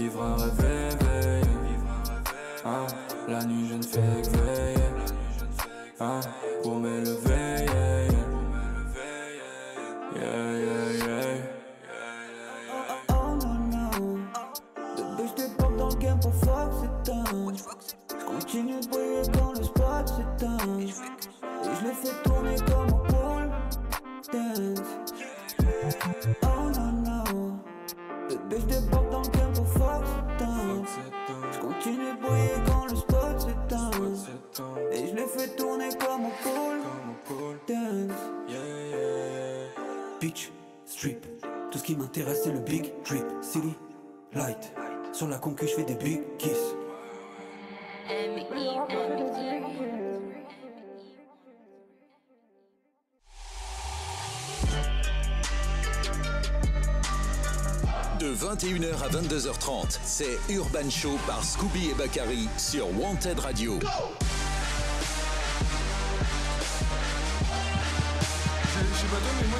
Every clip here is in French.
vivre un rêve éveillé. Hein, la nuit je ne fais que veiller. Hein, pour m'élever, yeah, yeah. Yeah, yeah, yeah. Oh non non, depuis j'débarque dans le game pour fuck s'éteint. J'continue de briller quand le spot s'éteint. Et j'les fais tourner comme un pole dance. Oh non non, depuis j'débarque dans le game pour fuck s'éteint. J'continue de briller quand le spot s'éteint. Et j'les fais tourner comme un pole dance. Beach, strip, tout ce qui m'intéresse c'est le big trip. City, light, sur la concu j'fais des big kiss. De 21h à 22h30, c'est Urban Show par Scooby et Bakary sur Wanted Radio.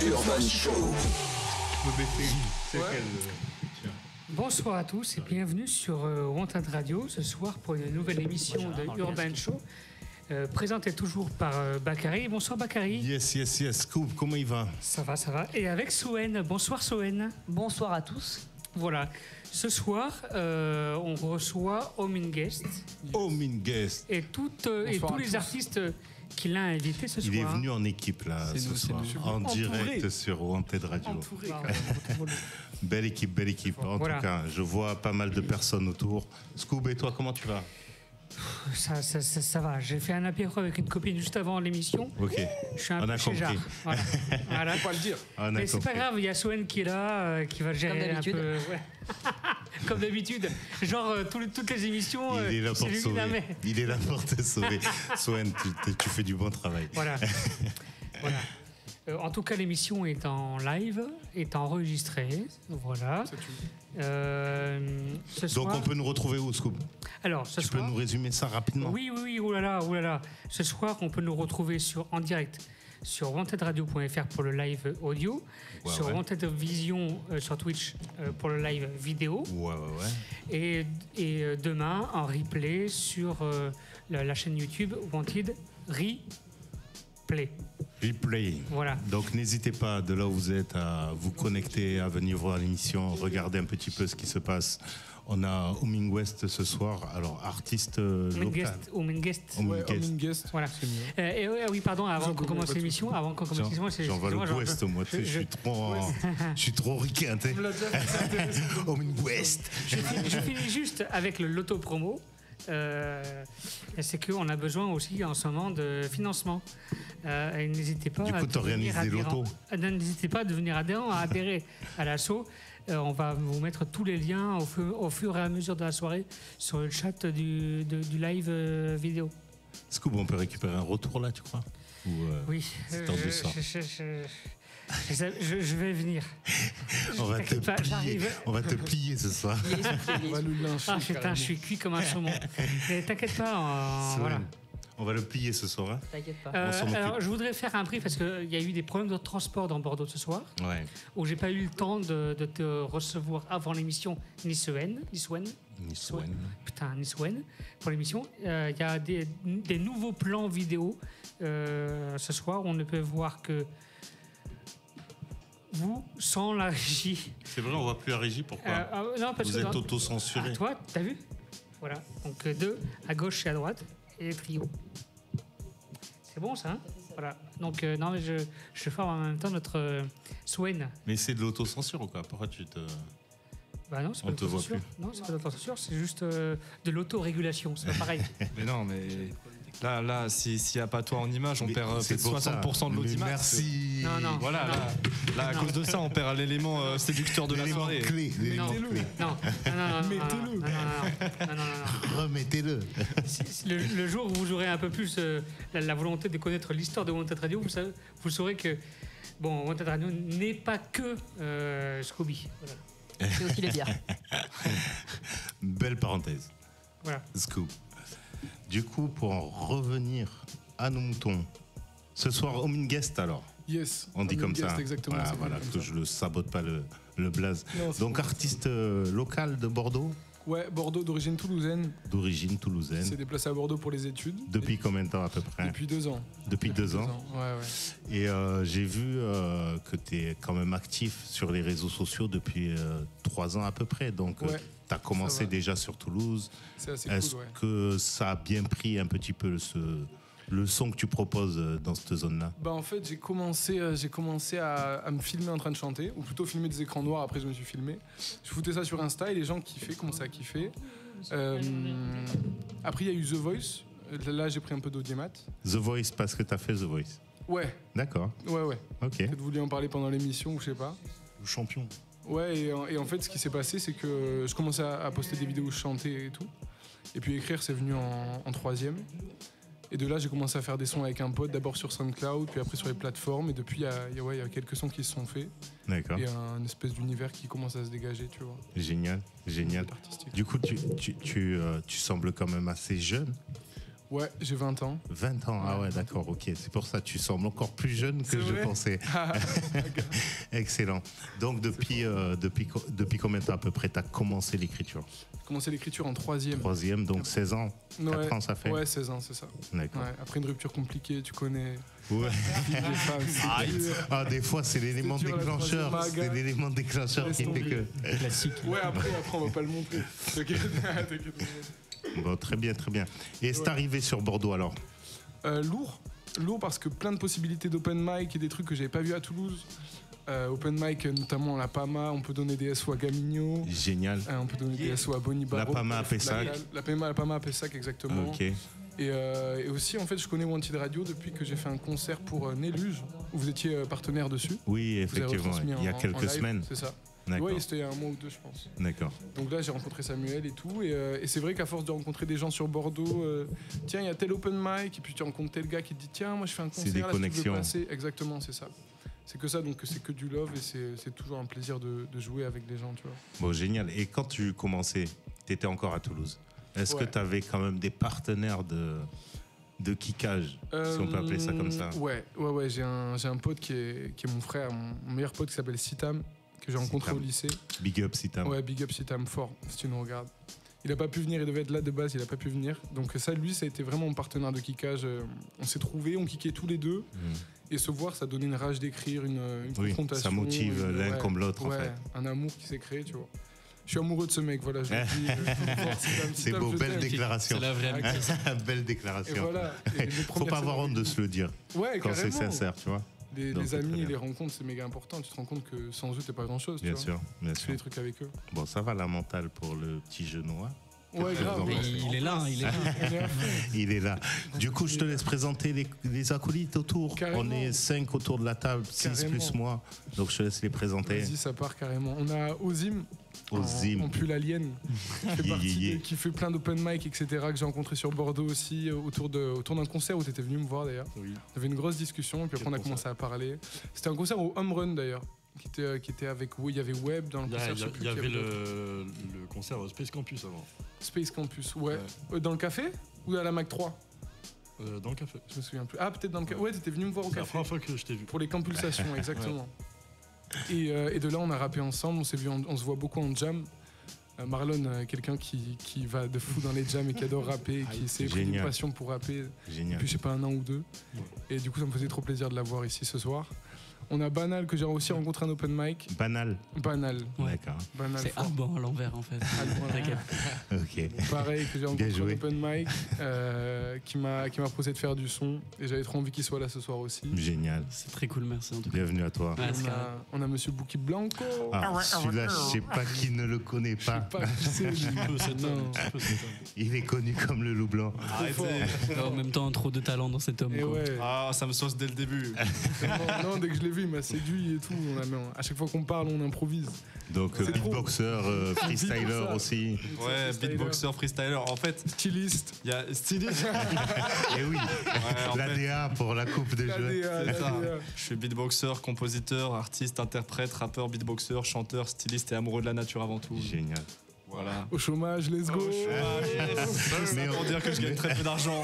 Urban Show. Bonsoir à tous et bienvenue sur Wanted Radio ce soir pour une nouvelle émission de Urban Show. Présentée toujours par Bakary. Bonsoir Bakary. Yes, Scoop, comment il va? Ça va. Et avec Soen. Bonsoir Soen. Bonsoir à tous. Voilà. Ce soir, on reçoit Omin Guest. Omin Guest. Et tous les artistes qu'il a invités ce soir. Il est venu en équipe là ce soir, en direct sur Wanted Radio. Entouré, Belle équipe. En tout cas, je vois pas mal de personnes autour. Scoob, et toi, comment tu vas? Ça va. J'ai fait un apéro avec une copine juste avant l'émission. Ok. Je suis un peu chéjard. Voilà. Faut pas le dire. Mais c'est pas grave, il y a Soen qui est là, qui va gérer un peu. Ouais. Comme d'habitude. Genre, toutes les émissions. Il est là pour te sauver. Il est là pour te sauver. Soen, tu fais du bon travail. Voilà. En tout cas, l'émission est en live, est enregistrée. Voilà. Ce soir, donc on peut nous retrouver où, Scoop? Alors, tu peux nous résumer ça rapidement? Oui, oh là là. Ce soir, on peut nous retrouver en direct sur wantedradio.fr pour le live audio, sur Wanted Vision sur Twitch pour le live vidéo, et demain en replay sur la chaîne YouTube Wanted Replay. Voilà. Donc n'hésitez pas, de là où vous êtes, à vous connecter, à venir voir l'émission, regarder un petit peu ce qui se passe. On a Omin West ce soir, alors artiste local. Omin Guest. Voilà. Oui, pardon, avant qu'on commence l'émission, j'en vois le West, moi, je suis trop ricain. Omin West. Je finis juste avec le loto promo. C'est qu'on a besoin aussi en ce moment de financement. Et n'hésitez pas à devenir adhérent. N'hésitez pas à devenir adhérent, à adhérer à l'asso. On va vous mettre tous les liens au fur et à mesure de la soirée sur le chat du live vidéo. Est-ce qu'on peut récupérer un retour là, tu crois? Oui. C'est en douceur. Je vais venir. On va te plier ce soir. Putain, je suis cuit comme un saumon. Mais t'inquiète pas, voilà. On va le plier ce soir. Hein. T'inquiète pas. Alors, je voudrais faire un brief parce qu'il y a eu des problèmes de transport dans Bordeaux ce soir. Ouais. Où j'ai pas eu le temps de te recevoir avant l'émission ni Soen. Pour l'émission. Il y a des nouveaux plans vidéo ce soir. On ne peut voir que vous sans la régie. C'est vrai, on voit plus la régie, pourquoi? Non, parce vous êtes auto-censuré. Toi, t'as vu? Voilà. Donc deux à gauche et à droite et les trios. C'est bon ça, hein? Voilà. Donc non, mais je forme en même temps notre Soen. Mais c'est de l'autocensure ou quoi? Pourquoi tu te... Bah non, c'est pas de l'autocensure. Non, c'est pas de l'autocensure, c'est juste de l'autorégulation, c'est pas pareil. Mais non, mais là, s'il n'y a pas toi en image, on perd peut-être 60% de l'audimat. Merci. Non. Voilà, là, à cause de ça, on perd l'élément séducteur de la soirée. Non. Remettez-le. Le jour où vous aurez un peu plus la volonté de connaître l'histoire de Wanted Radio, vous saurez que Wanted Radio n'est pas que Scooby. Voilà. C'est aussi les bières. Belle parenthèse. Voilà. Scoop. Du coup, pour en revenir à nos moutons, ce soir, Omin Guest alors. Yes. On dit comme ça. Exactement. Voilà, que je ne sabote pas le blaze. Non, donc, artiste local de Bordeaux. Ouais, Bordeaux, d'origine toulousaine. D'origine toulousaine. C'est déplacé à Bordeaux pour les études. Depuis combien de temps à peu près? Depuis 2 ans. Depuis 2 ans. Ouais. Et j'ai vu que tu es quand même actif sur les réseaux sociaux depuis 3 ans à peu près. Donc, tu as commencé déjà sur Toulouse. C'est assez Est-ce que ça a bien pris un petit peu le son que tu proposes dans cette zone-là? En fait, j'ai commencé à me filmer en train de chanter, ou plutôt filmer des écrans noirs. Après, je me suis filmé. Je foutais ça sur Insta et les gens kiffaient, commençaient à kiffer. Après, il y a eu The Voice. Là, j'ai pris un peu d'audimat. The Voice, parce que tu as fait The Voice? Ouais. D'accord. Ouais. Ok. Peut-être vous vouliez en parler pendant l'émission, ou je sais pas. Le champion. Ouais, et en fait, ce qui s'est passé, c'est que je commençais à poster des vidéos où je chantais et tout. Et puis écrire, c'est venu en 3e. Et de là, j'ai commencé à faire des sons avec un pote, d'abord sur SoundCloud, puis après sur les plateformes. Et depuis, il y a quelques sons qui se sont faits. D'accord. Et un espèce d'univers qui commence à se dégager, tu vois. Génial. Du coup, tu sembles quand même assez jeune. Ouais, j'ai 20 ans. 20 ans, ah ouais, d'accord, ok. C'est pour ça, tu sembles encore plus jeune que je pensais. Excellent. Donc, depuis combien de temps à peu près tu as commencé l'écriture? J'ai commencé l'écriture en 3e. 3e, donc 16 ans. 4 ans, ça fait? Ouais, 16 ans, c'est ça. D'accord. Ouais, après une rupture compliquée, tu connais. Ouais. Des fois, c'est l'élément déclencheur. C'est l'élément déclencheur qui fait que. Classique. Ouais, après, on va pas le montrer. T'inquiète. Bon, très bien. Et c'est arrivé sur Bordeaux alors? Lourd parce que plein de possibilités d'open mic et des trucs que j'avais pas vu à Toulouse. Open mic, notamment la PAMA, on peut donner des SO à Gamigno. Génial. On peut donner des SO à Bonnie Barreau. La PAMA à Pessac. La PAMA à Pessac, exactement. Ok. Et aussi, en fait, je connais Wanted Radio depuis que j'ai fait un concert pour Néluge, où vous étiez partenaire dessus. Oui, effectivement, il y a quelques semaines. C'est ça. D'accord. Oui, c'était il y a 1 mois ou 2, je pense. D'accord. Donc là, j'ai rencontré Samuel et tout. Et c'est vrai qu'à force de rencontrer des gens sur Bordeaux, tiens, il y a tel open mic, et puis tu rencontres tel gars qui te dit, tiens, moi je fais un concert. C'est des là, connexions. Si tu veux passer. Exactement, c'est ça. C'est que ça, donc c'est que du love et c'est toujours un plaisir de jouer avec des gens, tu vois. Bon, génial. Et quand tu commençais, tu étais encore à Toulouse. Est-ce que tu avais quand même des partenaires de kickage, si on peut appeler ça comme ça? Ouais. J'ai un pote qui est mon frère, mon meilleur pote qui s'appelle Sitam, que j'ai rencontré au lycée. Big up Sitam. Ouais, big up Sitam, fort, si tu nous regardes. Il n'a pas pu venir, il devait être là de base, il n'a pas pu venir. Donc ça, lui, ça a été vraiment mon partenaire de kickage. On s'est trouvés, on kickait tous les deux. Et se voir, ça donnait une rage d'écrire, une confrontation. Ça motive l'un comme l'autre, en fait. Un amour qui s'est créé, tu vois. Je suis amoureux de ce mec, voilà, je le dis. C'est beau, belle déclaration. C'est la vraie amitié. Belle déclaration. Et voilà. Faut pas avoir honte de se le dire. Ouais, quand c'est sincère, tu vois. Les amis et les rencontres, c'est méga important. Tu te rends compte que sans eux, t'es pas grand-chose. Bien sûr. Tu fais des trucs avec eux. Bon, ça va la mentale pour le petit genou, hein? Ouais, grave. Il est là. Il est là. Du coup, je te laisse présenter les acolytes autour. Carrément. On est 5 autour de la table, 6 plus moi. Donc, je te laisse les présenter. Vas-y, ça part carrément. On a Ozim. En pull alien. Qui fait plein d'open mic, etc. Que j'ai rencontré sur Bordeaux aussi, autour d'un concert où tu étais venu me voir d'ailleurs. Oui. On avait une grosse discussion, et puis après on a commencé à parler. C'était un concert au Home Run d'ailleurs. Qui était avec. Il y avait Web dans le concert. Il y avait le concert au Space Campus avant. Space Campus, ouais. Dans le café ou à la Mac 3? Dans le café. Je me souviens plus. Ah, peut-être dans le café. Ouais, t'étais venu me voir au café. C'est la première fois que je t'ai vu. Pour les Campulsations, exactement. Et de là, on a rappé ensemble. On s'est vu, on se voit beaucoup en jam. Marlon, quelqu'un qui va de fou dans les jams et qui adore rapper, qui s'est pris une passion pour rapper depuis, je sais pas, 1 an ou 2. Et du coup, ça me faisait trop plaisir de l'avoir ici ce soir. On a Banal que j'ai aussi rencontré en open mic. Banal. Ouais. D'accord. Banal. C'est Alban à l'envers en fait. Ok. Pareil que j'ai rencontré en open mic, qui m'a proposé de faire du son et j'avais trop envie qu'il soit là ce soir aussi. Génial. C'est très cool, merci en tout cas. Bienvenue à toi. Ouais, on a Monsieur Bouki Blanco. Celui-là, je sais pas qui ne le connaît pas. Je sais pas qui c'est. Il est connu comme le loup blanc. En même temps, trop de talent dans cet homme. Ouais. Ah, ça me sauce dès le début. Non, dès que je l'ai vu, il m'a séduit et tout. À chaque fois qu'on parle, on improvise. Donc beatboxer, freestyler aussi. Ouais, beatboxer, freestyler. En fait, styliste. Il y a styliste. Et oui, l'ADA pour la coupe de jeu. Je suis beatboxer, compositeur, artiste, interprète, rappeur, beatboxer, chanteur, styliste et amoureux de la nature avant tout. Génial. Voilà. Au chômage, let's go. Mais pour dire que je gagne très peu d'argent.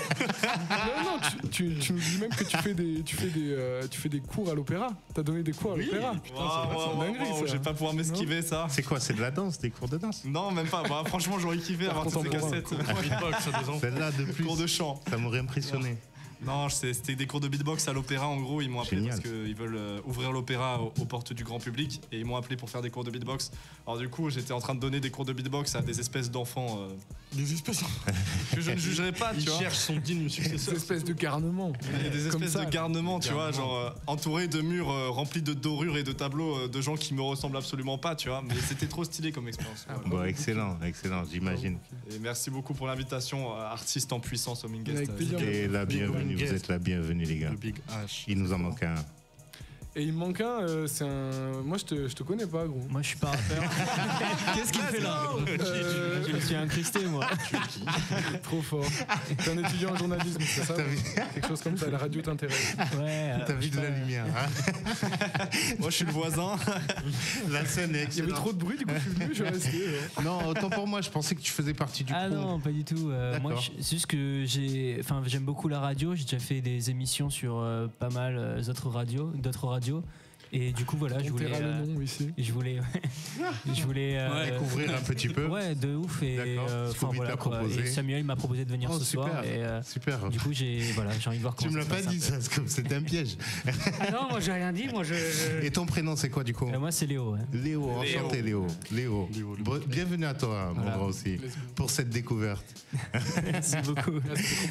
Non, tu nous dis même que tu fais des cours à l'opéra. T'as donné des cours à l'opéra. Putain, c'est une dinguerie, ça. Je vais pas pouvoir m'esquiver ça. C'est quoi? C'est de la danse, des cours de danse? Non, même pas. Bah, franchement, j'aurais kiffé avoir toutes ces cassettes. Celle-là de plus. Cours de chant. Ça m'aurait impressionné. Non, c'était des cours de beatbox à l'opéra. En gros, ils m'ont appelé parce qu'ils veulent ouvrir l'opéra aux portes du grand public et ils m'ont appelé pour faire des cours de beatbox. Alors du coup, j'étais en train de donner des cours de beatbox à des espèces d'enfants. Des espèces que je ne jugerai pas, tu vois. Il cherche son digne successeur. Des espèces de garnements. Il y a des espèces de garnements, tu vois, genre entourés de murs remplis de dorures et de tableaux de gens qui me ressemblent absolument pas, tu vois. Mais c'était trop stylé comme expérience. Bon, excellent, j'imagine. Et merci beaucoup pour l'invitation, artiste en puissance au Minguest. Et la bienvenue, vous êtes la bienvenue, les gars. Le Big H. Il nous en manque un. Et il me manque un, c'est un. Moi, je te connais pas, gros. Moi, je suis pas rappeur. Qu'est-ce qu'il fait là? Je me suis incrusté, moi. Trop fort. T'es un étudiant en journalisme, c'est ça? Quelque chose comme ça, la radio t'intéresse. Ouais. T'as vu de la lumière, hein? Moi, je suis le voisin. La scène est excellente. Il y avait trop de bruit, du coup, je suis venu, je suis resté. Non, autant pour moi, je pensais que tu faisais partie du crew. Ah non, pas du tout. Moi, c'est juste que j'aime beaucoup la radio. J'ai déjà fait des émissions sur pas mal d'autres radios. Et du coup, voilà, je voulais découvrir un petit peu. Ouais, de ouf. Et voilà, quoi. Et Samuel m'a proposé de venir ce soir. Et super. Du coup, j'ai envie de voir comment. Tu me l'as pas dit, ça, c'est comme c'était un piège. Ah non, moi j'ai rien dit. Et ton prénom, c'est quoi du coup? Moi, c'est Léo. Ouais. Léo, enchanté Léo. Bienvenue à toi, mon grand aussi, pour cette découverte. Merci beaucoup.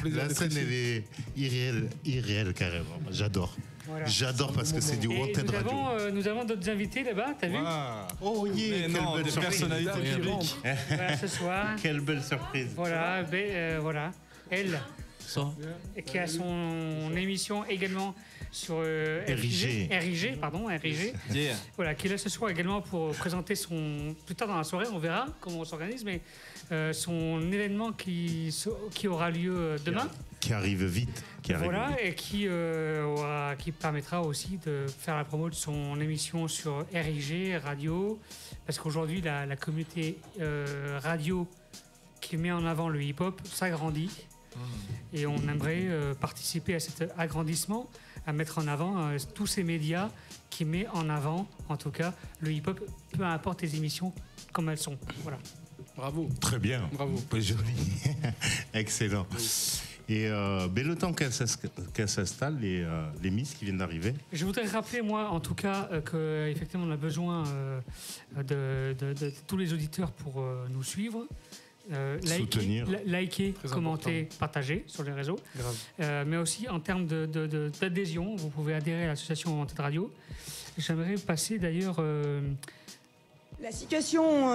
La scène, elle est irréelle carrément. J'adore. Voilà. J'adore parce que c'est du Wanted Radio. Nous avons d'autres invités là-bas, t'as vu? Oh yeah, quelle belle personnalité publique. Voilà, ce soir. Quelle belle surprise. Voilà, voilà. Elle, qui a son émission également sur RIG. Yeah. Voilà, qui est là ce soir également pour présenter plus tard dans la soirée, on verra comment on s'organise, mais son événement qui aura lieu demain. Qui arrive vite. Voilà, et qui permettra aussi de faire la promo de son émission sur RIG, radio, parce qu'aujourd'hui, la communauté radio qui met en avant le hip-hop s'agrandit. Et on aimerait participer à cet agrandissement, à mettre en avant tous ces médias qui mettent en avant, en tout cas, le hip-hop, peu importe les émissions comme elles sont. Voilà. Bravo. Très bien. Bravo. Joli. Excellent. Et le temps qu'elle s'installe, les Miss qui viennent d'arriver. Je voudrais rappeler, moi, en tout cas, qu'effectivement, on a besoin de tous les auditeurs pour nous suivre. Liker, commenter, partager sur les réseaux. Mais aussi, en termes d'adhésion, vous pouvez adhérer à l'association Wanted Radio. J'aimerais passer d'ailleurs... La situation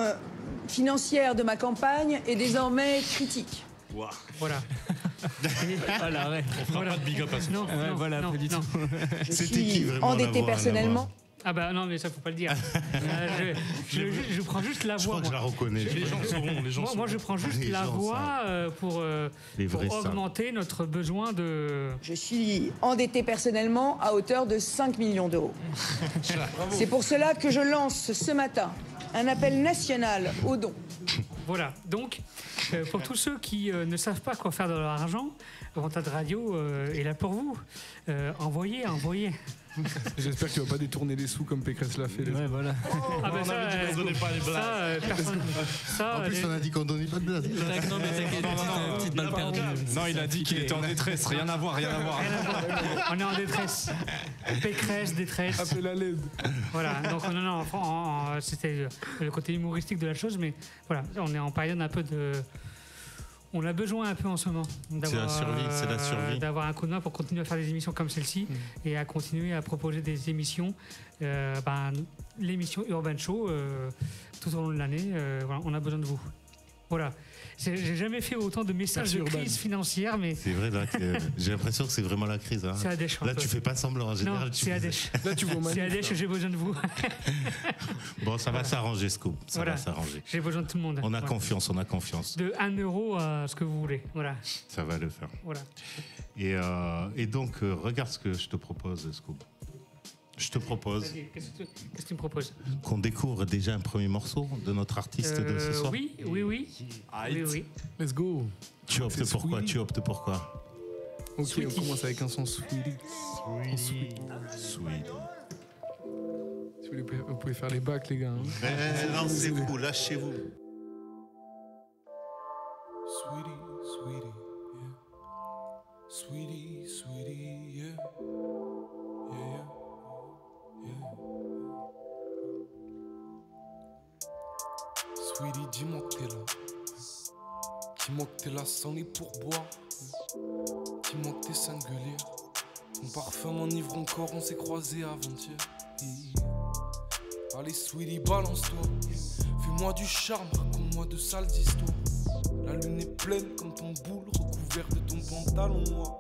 financière de ma campagne est désormais critique. Wow. Voilà. On fera pas de big up à ce non, voilà, pas du tout. Je suis endetté personnellement. Ah bah non, mais ça faut pas le dire. Je prends juste la voix. Je crois que je la reconnais. Les gens sauront. Moi, je prends juste la voix pour augmenter notre besoin de... Je suis endetté personnellement à hauteur de 5 millions d'euros. C'est pour cela que je lance ce matin un appel national aux dons. Voilà, donc pour tous ceux qui ne savent pas quoi faire de leur argent, Wanted Radio est là pour vous. Envoyez. J'espère qu'il ne va pas détourner les sous comme Pécresse l'a fait. Ouais, voilà. Ah bah ça, on avait dit qu'on donnait pas les blagues. En plus, on a dit qu'on donnait pas de blagues. Non, mais t'inquiète, petite balle perdue. Non, il a dit qu'il était en détresse. Rien à voir. On est en détresse. Pécresse, détresse. Appelle à l'aide. Voilà, donc non, c'était le côté humoristique de la chose, mais voilà, on est en période un peu de... On a besoin un peu en ce moment c'est la survie. D'avoir un coup de main pour continuer à faire des émissions comme celle-ci et à continuer à proposer des émissions, l'émission Urban Show tout au long de l'année. Voilà, on a besoin de vous. Voilà. J'ai jamais fait autant de messages de crise financière, mais... C'est vrai, là, j'ai l'impression que c'est vraiment la crise. Hein. C'est Adèche. Là, tu fais pas semblant, en général. Non, c'est Adèche. Là, tu vois c'est Adèche, j'ai besoin de vous. Bon, ça va s'arranger, Scoop. Ça va s'arranger. J'ai besoin de tout le monde. On a confiance. De 1 euro à ce que vous voulez. Voilà. Ça va le faire. Voilà. Et donc, regarde ce que je te propose, Scoop. Je te propose. Qu'est-ce que tu me proposes? Qu'on découvre déjà un premier morceau de notre artiste de ce soir. Oui. Let's go. Tu optes pour quoi? Ok, on commence avec un son Sweetie. Sweet. Si vous pouvez faire les bacs, les gars. Hein. Non, c'est vous, lâchez-vous. Sweetie, yeah. Sweetie, dis-moi que t'es là. Dis-moi que t'es là sans les pourboires. Dis-moi que t'es singulière. Ton parfum m'enivre encore, on s'est croisés avant-hier. Allez, Sweetie, balance-toi. Fais-moi du charme, raconte-moi de sales histoires. La lune est pleine comme ton boule, recouvert de ton pantalon noir.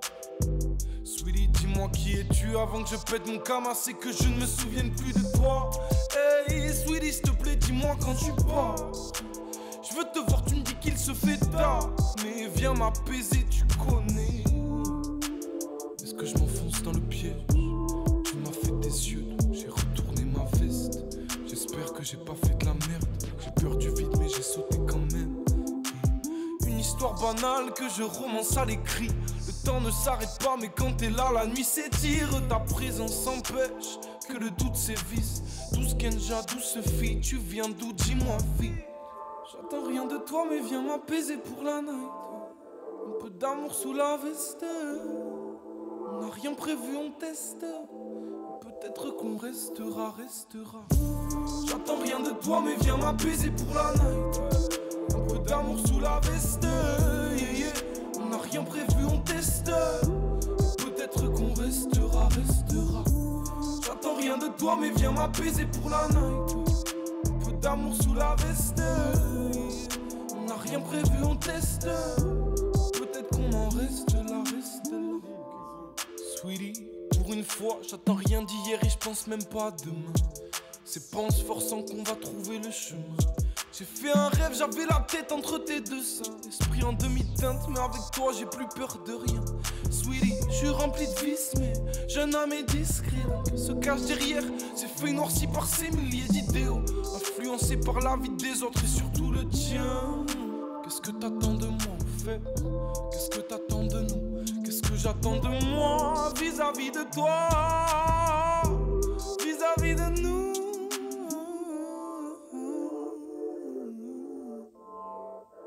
Sweetie, dis-moi qui es-tu avant que je pète mon camas et que je ne me souvienne plus de toi. Hey, Sweetie, s'il te plaît, dis-moi quand tu pars. Je veux te voir, tu me dis qu'il se fait tard. Mais viens m'apaiser, tu connais. Est-ce que je m'enfonce dans le piège? Tu m'as fait des yeux, j'ai retourné ma veste. J'espère que j'ai pas fait de la merde. J'ai peur du vide, mais j'ai sauté quand même. Une histoire banale que je romance à l'écrit. Le temps ne s'arrête pas, mais quand t'es là, la nuit s'étire. Ta présence empêche que le doute sévisse. Douce Kenja, douce fille, tu viens d'où? Dis-moi vite. J'attends rien de toi, mais viens m'apaiser pour la night. Un peu d'amour sous la veste. On n'a rien prévu, on teste. Peut-être qu'on restera. J'attends rien de toi, mais viens m'apaiser pour la night. Un peu d'amour sous la veste. On n'a rien prévu, on teste. Peut-être qu'on restera. J'attends rien de toi, mais viens m'apaiser pour la night. Un peu d'amour sous la veste. On n'a rien prévu, on teste. Peut-être qu'on en reste là. Sweetie, pour une fois, j'attends rien d'hier et je pense même pas à demain. C'est pas en se forçant qu'on va trouver le chemin. J'ai fait un rêve, j'avais la tête entre tes deux seins. Esprit en demi-teinte, mais avec toi j'ai plus peur de rien. Sweetie, je suis rempli de vices, mais jeune homme est discret. Se cache derrière ces feuilles noircies par ces milliers d'idéaux, influencés par la vie des autres et surtout le tien. Qu'est-ce que t'attends de moi au fait? Qu'est-ce que t'attends de nous? Qu'est-ce que j'attends de moi vis-à-vis de toi? Vis-à-vis de nous?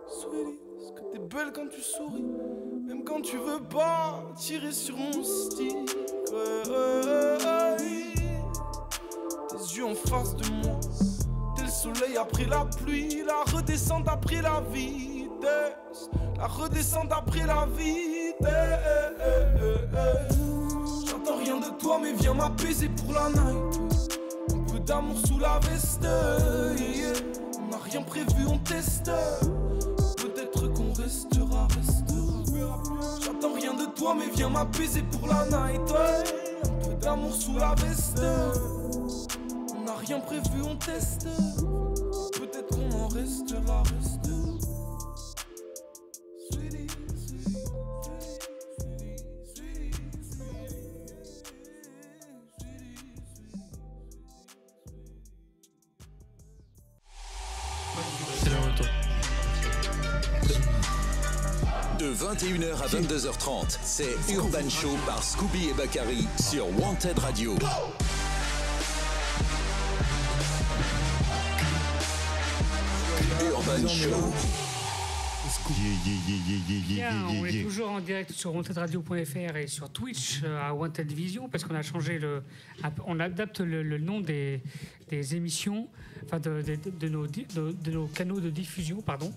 Sweetie, est-ce que t'es belle quand tu souris? Même quand tu veux pas tirer sur mon stick. Tes yeux en face de moi, t'es le soleil après la pluie. La redescente après la vitesse. La redescente après la vitesse. J'attends rien de toi, mais viens m'apaiser pour la night. Un peu d'amour sous la veste. On n'a rien prévu, on teste. Peut-être qu'on restera. J'attends rien de toi, mais viens m'apaiser pour la night. Un peu d'amour sous la veste. On n'a rien prévu, on teste. Peut-être qu'on en reste là. De 21h à 22h30, c'est Urban Show par Scooby et Bakary sur Wanted Radio. Urban Show. On est toujours en direct sur wantedradio.fr et sur Twitch à Wanted Vision parce qu'on a changé on adapte le nom des émissions, enfin de nos canaux de diffusion, pardon,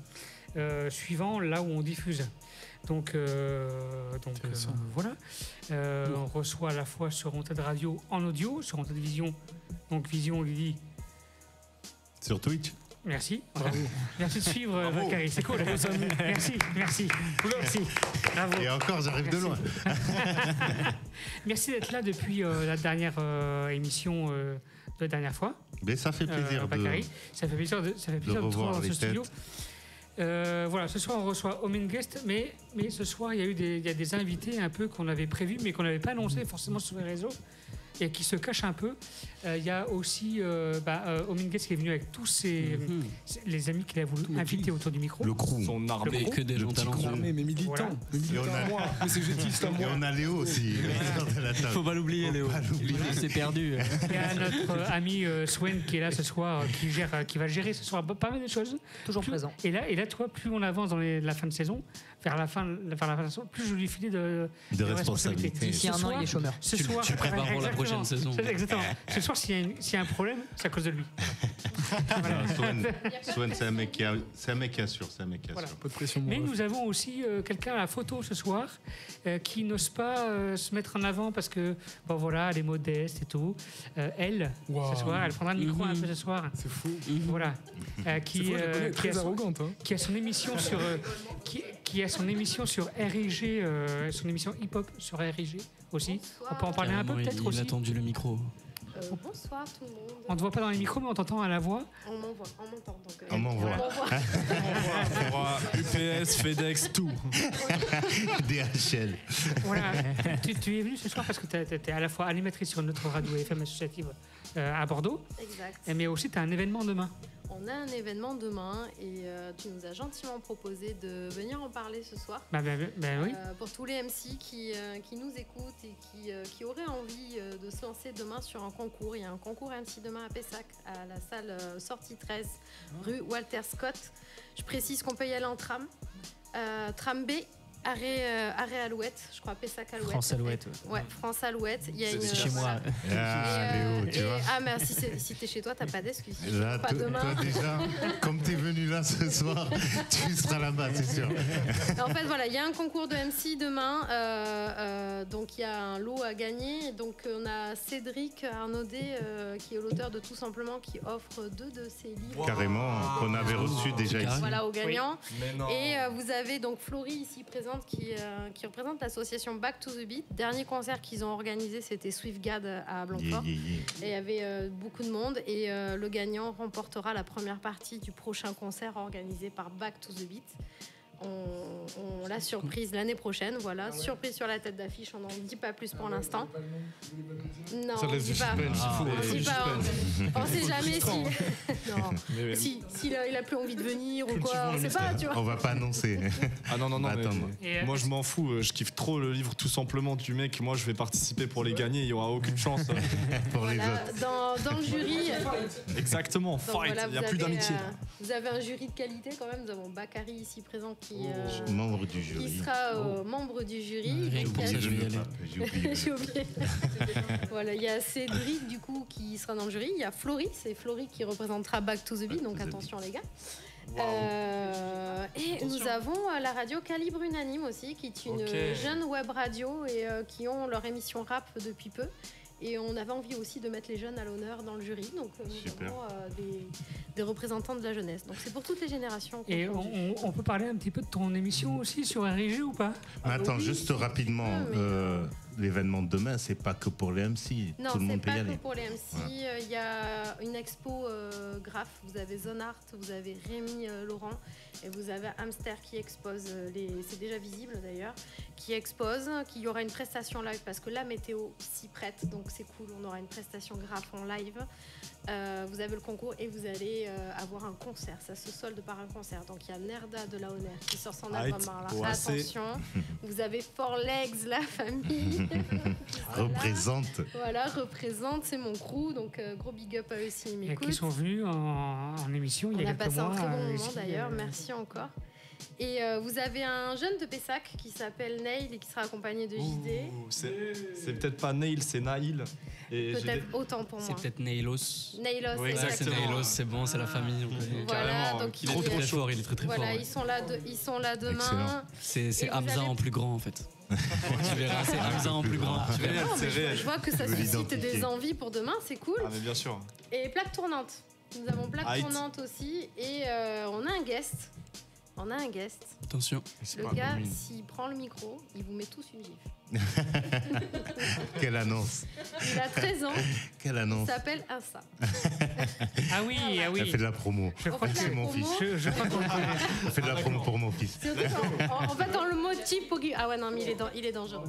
suivant là où on diffuse. Donc voilà. On reçoit à la fois sur Wanted Radio en audio, sur Wanted Vision. Donc Vision, lui dit. Sur Twitch. Merci. Bravo. Merci de suivre, Bakary. C'est cool. Merci. Bravo. Et encore, j'arrive de loin. Merci d'être là depuis la dernière émission de la dernière fois. Mais ça fait plaisir, Bakary. Ça fait plaisir de te revoir dans ce studio. Voilà, ce soir on reçoit Home Guest, mais ce soir il y a des invités un peu qu'on avait prévus mais qu'on n'avait pas annoncé forcément sur les réseaux. et qui se cache un peu. Il y a aussi Ominguez qui est venu avec tous les amis qu'il a voulu inviter autour du micro. Le crew. Son armée. Que des gens talentueux. Mais militants. Voilà. Mais c'est gétiste à moi. Et on a Léo aussi. Faut pas l'oublier, Léo. Il s'est perdu. Il y a notre ami Swen qui est là ce soir, qui va gérer ce soir pas mal de choses. Toujours présent. Et là, toi, plus on avance dans la fin de saison, vers la fin de la saison, plus je lui file de responsabilités. D'ici un an, il est chômeur. Tu prépares pour la prochaine saison. Exactement. Ce soir, s'il y a un problème, c'est à cause de lui. Swen, c'est un mec qui assure. Voilà. Pas de pression. Mais nous avons aussi quelqu'un à la photo ce soir qui n'ose pas se mettre en avant parce que, elle est modeste et tout. Elle, ce soir, elle prendra le micro un peu ce soir. C'est fou. Voilà. Qui a son émission sur qui a son émission sur RIG, son émission hip-hop sur RIG aussi. Bonsoir. On peut en parler un peu peut-être aussi. Il a tendu le micro. Bonsoir tout le monde. On ne te voit pas dans les micros, mais on t'entend à la voix. On m'envoie, on m'entend. On m'envoie. UPS, FedEx, tout. DHL. Voilà. tu es venue ce soir parce que tu es à la fois animatrice sur notre radio FM associative à Bordeaux. Exact. Mais aussi tu as un événement demain. On a un événement demain et tu nous as gentiment proposé de venir en parler ce soir. Oui. Pour tous les MC qui nous écoutent et qui auraient envie de se lancer demain sur un concours. Il y a un concours MC demain à Pessac, à la salle sortie 13, rue Walter Scott. Je précise qu'on peut y aller en tram. Tram B. Arrêt Alouette, je crois, Pessac Alouette. France Alouette. Ouais, France Alouette. Il y a c'est chez moi. Léo, tu vois. Ah, mais si t'es chez toi, t'as pas d'excuses. Là, Pas demain. toi déjà, comme t'es venu là ce soir, tu seras là-bas, c'est sûr. En fait, voilà, il y a un concours de MC demain. Donc, il y a un lot à gagner. Donc, on a Cédric Arnaudet, qui est l'auteur de Tout Simplement, qui offre 2 de ses livres. Carrément, qu'on avait reçu déjà ici. Voilà, aux gagnants. Oui. Et vous avez donc Florie ici présente qui représente l'association Back to the Beat. Dernier concert qu'ils ont organisé, c'était Swiftgad à Blanquefort. Et il y avait beaucoup de monde. Et le gagnant remportera la première partie du prochain concert organisé par Back to the Beat. On l'a surprise l'année prochaine, voilà. Surprise sur la tête d'affiche, on n'en dit pas plus pour l'instant. Non, ça laisse du suspense. On sait jamais s'il a plus envie de venir ou quoi, on sait pas, tu vois. On va pas annoncer. Ah non, moi je m'en fous, je kiffe trop le livre Tout Simplement du mec. Moi je vais participer pour les gagner, il n'y aura aucune chance pour les autres. Dans le jury. Exactement, donc, fight, voilà, il n'y a plus d'amitié. Vous avez un jury de qualité quand même, nous avons Bakary ici présent membre du jury. Qui sera membre du jury. J'ai oublié. Voilà, il y a Cédric du coup qui sera dans le jury. Il y a Florie, c'est Florie qui représentera Back to the Beat, donc attention les gars. Et nous avons la radio Calibre Unanime aussi, qui est une jeune web radio et qui ont leur émission rap depuis peu. Et on avait envie aussi de mettre les jeunes à l'honneur dans le jury. Donc nous avons des représentants de la jeunesse. Donc c'est pour toutes les générations. Et on peut parler un petit peu de ton émission aussi sur RIG ou pas? Attends, juste rapidement. L'événement de demain, c'est pas que pour les MC. Non, tout le monde peut y aller. Non, c'est pas que pour les MC. Il y a une expo graph. Vous avez Zone Art, vous avez Rémi Laurent et vous avez Hamster qui expose. C'est déjà visible d'ailleurs. Qui expose. Qu'il y aura une prestation live parce que la météo s'y prête. Donc c'est cool. On aura une prestation graph en live. Vous avez le concours et vous allez avoir un concert. Ça se solde par un concert. Donc il y a Nerda de la Honor qui sort son album. Attention. Vous avez Four Legs, la famille. Représente. Voilà, représente, c'est mon crew, donc gros big up à eux s'ils m'écoutent. Qui sont venus en émission il y a quelques mois. On a passé un très bon moment d'ailleurs, merci encore. Et vous avez un jeune de Pessac qui s'appelle Nail et qui sera accompagné de JD. C'est peut-être pas Nail, c'est Naïl. Peut-être autant pour moi. C'est peut-être Nailos. Nailos, oui, exactement. C'est Nailos, c'est bon, c'est la famille. Voilà, donc il est trop fort, il est très très fort. Voilà, ils sont là demain. C'est Hamza en plus grand en fait. Tu verras, c'est Hamza en plus grand. Je vois que ça suscite des envies pour demain, c'est cool. Ah mais bien sûr. Et plaque tournante. Nous avons plaque tournante aussi et on a un guest. On a un guest. Attention. Le gars, s'il prend le micro, il vous met tous une gifle. Quelle annonce. Il a 13 ans. Quelle annonce. Il s'appelle Insa. Ah oui. Elle fait de la promo. Je crois que c'est mon fils. Je crois qu'on le connaît. Elle fait de la promo pour mon fils. En fait, dans le mot type, ah ouais, non, mais il est dangereux.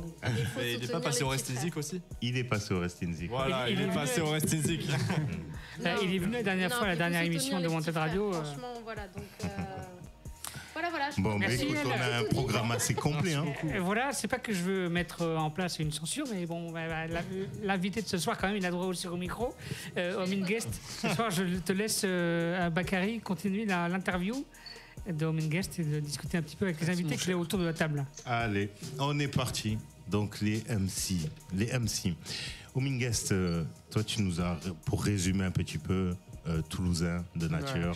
Il n'est pas passé au Restinzik aussi? Il est passé au Restinzik. Voilà, il est passé au Restinzik. Il est venu la dernière fois, la dernière émission de Wanted Radio. Franchement, voilà, donc... Voilà. Bon, mais écoute, on a un programme assez complet. Hein. Voilà, c'est pas que je veux mettre en place une censure, mais bon, l'invité de ce soir, quand même, il a droit aussi au micro. Home Guest, ce soir, je te laisse, Bakary, continuer l'interview de Home Guest et de discuter un petit peu avec les invités qui sont autour de la table. Allez, on est parti. Donc, les MC. Home Guest, toi, tu nous as, pour résumer un petit peu, toulousain de nature,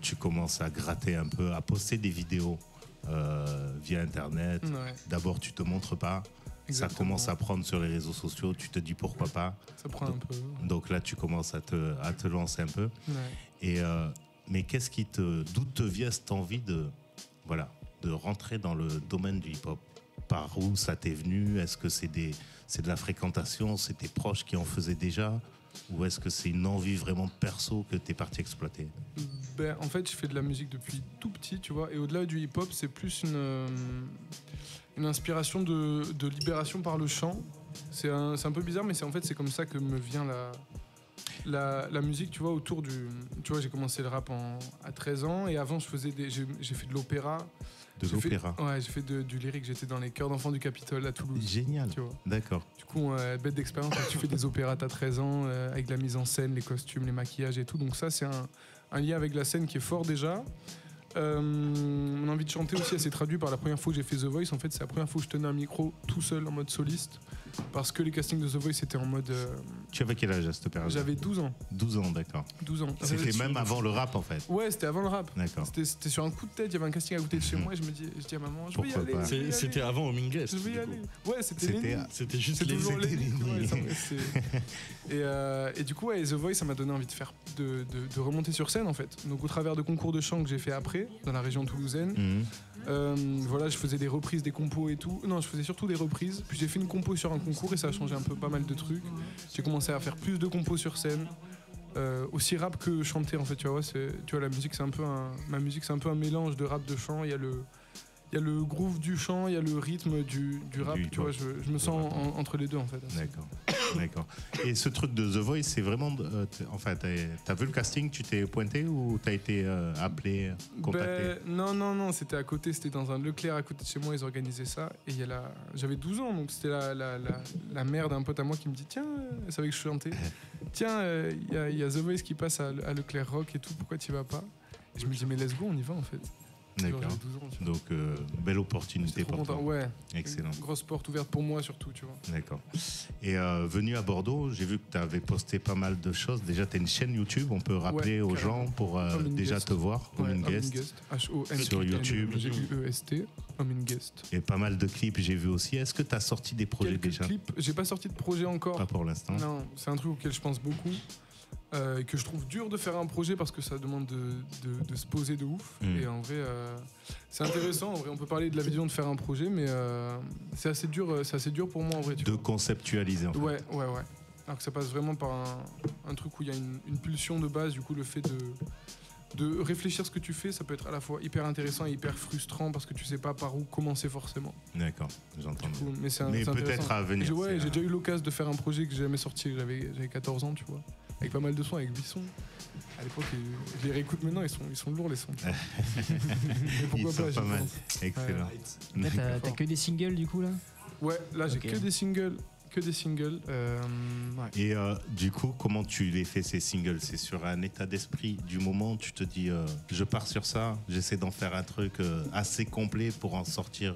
tu commences à gratter un peu, à poster des vidéos via internet. D'abord tu te montres pas. Exactement. Ça commence à prendre sur les réseaux sociaux, tu te dis pourquoi pas. Ça prend un peu. Donc là tu commences à te lancer un peu. Et mais d'où te vient cette envie de rentrer dans le domaine du hip-hop? Par où ça t'est venu? Est-ce que c'est de la fréquentation, c'est tes proches qui en faisaient déjà? Ou est-ce que c'est une envie vraiment perso que tu es parti exploiter? En fait, je fais de la musique depuis tout petit, tu vois. Et au-delà du hip-hop, c'est plus une inspiration de libération par le chant. C'est un peu bizarre, mais c'est comme ça que me vient la musique, tu vois, autour du... Tu vois, j'ai commencé le rap à 13 ans. Et avant, j'ai fait de l'opéra. Ouais, j'ai fait du lyrique. J'étais dans les chœurs d'enfants du Capitole à Toulouse. Génial. Tu vois. D'accord. Du coup, bête d'expérience. Tu fais des opéras à 13 ans avec la mise en scène, les costumes, les maquillages et tout. Donc ça, c'est un lien avec la scène qui est fort déjà. Mon envie de chanter aussi, elle s'est traduite par la première fois que j'ai fait The Voice. En fait, c'est la première fois que je tenais un micro tout seul en mode soliste. Parce que les castings de The Voice étaient en mode... Tu avais quel âge à cette période? J'avais 12 ans. 12 ans, d'accord. 12 ans. C'était même avant le rap, en fait. Ouais, c'était avant le rap. D'accord. C'était sur un coup de tête, il y avait un casting à côté de chez moi et je dis à maman, je veux y aller. C'était avant Home Guest. Je veux y aller. Ouais, c'était juste les et du coup, The Voice, ça m'a donné envie de remonter sur scène, en fait. Donc, au travers de concours de chant que j'ai fait après, dans la région toulousaine, je faisais des reprises, des compos et tout. Non, je faisais surtout des reprises. Puis j'ai fait une compo sur un concours et ça a changé un peu pas mal de trucs. J'ai commencé à faire plus de compos sur scène. Aussi rap que chanter, en fait. Tu vois, la musique, ma musique, c'est un peu un mélange de rap, de chant. Il y a le groove du chant, il y a le rythme du rap. Tu vois, je me sens entre les deux, en fait. D'accord. Et ce truc de The Voice, c'est vraiment... t'as vu le casting, tu t'es pointé ou t'as été appelé, contacté? Non, c'était à côté, c'était dans un Leclerc à côté de chez moi, ils organisaient ça. Et j'avais 12 ans, donc c'était la mère d'un pote à moi qui me dit, tiens, elle savait que je chantais. Tiens, il y a The Voice qui passe à Leclerc Rock et tout, pourquoi tu vas pas? Et je me dis, mais let's go, on y va, en fait. D'accord. Donc, belle opportunité pour toi. Ouais. Excellent. Une grosse porte ouverte pour moi, surtout, tu vois. D'accord. Et venu à Bordeaux, j'ai vu que tu avais posté pas mal de choses. Déjà, tu as une chaîne YouTube, on peut rappeler aux gens pour déjà te voir. Home Guest. Sur YouTube. G-U-E-S-T. Home Guest. Et pas mal de clips, j'ai vu aussi. Est-ce que tu as sorti des projets déjà? Clips, j'ai pas sorti de projet encore. Pas pour l'instant. Non, c'est un truc auquel je pense beaucoup. Que je trouve dur de faire un projet parce que ça demande de se poser de ouf. Et en vrai, c'est intéressant. En vrai, on peut parler de la vision de faire un projet, mais c'est assez dur pour moi en vrai. De conceptualiser en fait. Ouais. Alors que ça passe vraiment par un truc où il y a une pulsion de base. Du coup, le fait de réfléchir ce que tu fais, ça peut être à la fois hyper intéressant et hyper frustrant parce que tu sais pas par où commencer forcément. D'accord, j'entends. Mais peut-être à venir. J'ai déjà eu l'occasion de faire un projet que j'ai jamais sorti. J'avais 14 ans, tu vois. Avec pas mal de sons, avec 8 sons. À l'époque, je les réécoute maintenant, ils sont lourds les sons. Mais pourquoi ils sont pas mal. Excellent. Ouais. T'as que des singles du coup là? Ouais, là j'ai que des singles. Et du coup, comment tu les fais ces singles? C'est sur un état d'esprit du moment, tu te dis je pars sur ça, j'essaie d'en faire un truc assez complet pour en sortir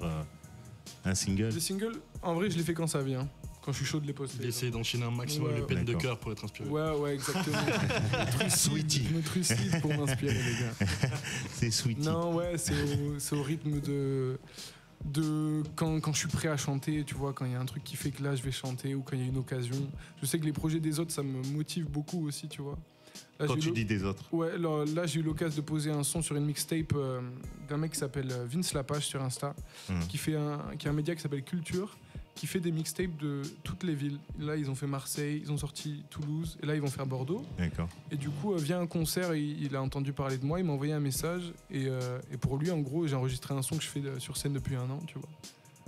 un single? Les singles, en vrai, je les fais quand ça vient. Quand je suis chaud de les poster. D'essayer d'enchaîner un maximum de peines de cœur pour être inspiré. Ouais, exactement. Sweetie. Je me trucide pour m'inspirer, les gars. C'est Sweetie. Non, ouais, c'est au rythme de quand je suis prêt à chanter, tu vois, quand il y a un truc qui fait que là je vais chanter ou quand il y a une occasion. Je sais que les projets des autres, ça me motive beaucoup aussi, tu vois. Quand tu dis des autres. Ouais, alors, là j'ai eu l'occasion de poser un son sur une mixtape d'un mec qui s'appelle Vince Lapage sur Insta, qui a un média qui s'appelle Culture, qui fait des mixtapes de toutes les villes. Là ils ont fait Marseille, ils ont sorti Toulouse, et là ils vont faire Bordeaux. D'accord. Et du coup, via un concert, il a entendu parler de moi, il m'a envoyé un message, et pour lui, en gros, j'ai enregistré un son que je fais sur scène depuis 1 an, tu vois.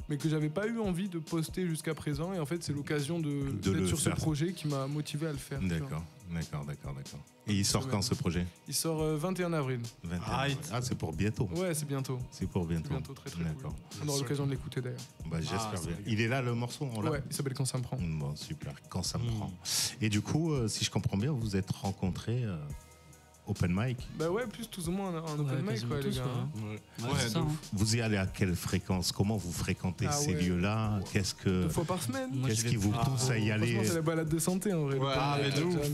Mais que j'avais pas eu envie de poster jusqu'à présent, et en fait, c'est l'occasion d'être sur ce projet qui m'a motivé à le faire. D'accord. Et il sort quand ce projet? Il sort 21 avril. C'est pour bientôt. Ouais, c'est bientôt. C'est pour bientôt. C'est bientôt, très cool. On aura l'occasion de l'écouter d'ailleurs. J'espère bien. Il est là le morceau? Ouais, il s'appelle Quand ça me prend. Bon, super, Quand ça me prend. Et du coup, si je comprends bien, vous vous êtes rencontrés open mic? Bah ouais, plus ou moins en open mic, quoi, les gars. Vous y allez à quelle fréquence? Comment vous fréquentez ces lieux-là? Qu'est-ce que 2 fois par semaine. Qu'est-ce qui vous pousse à y aller? Franchement, c'est la balade de santé en vrai.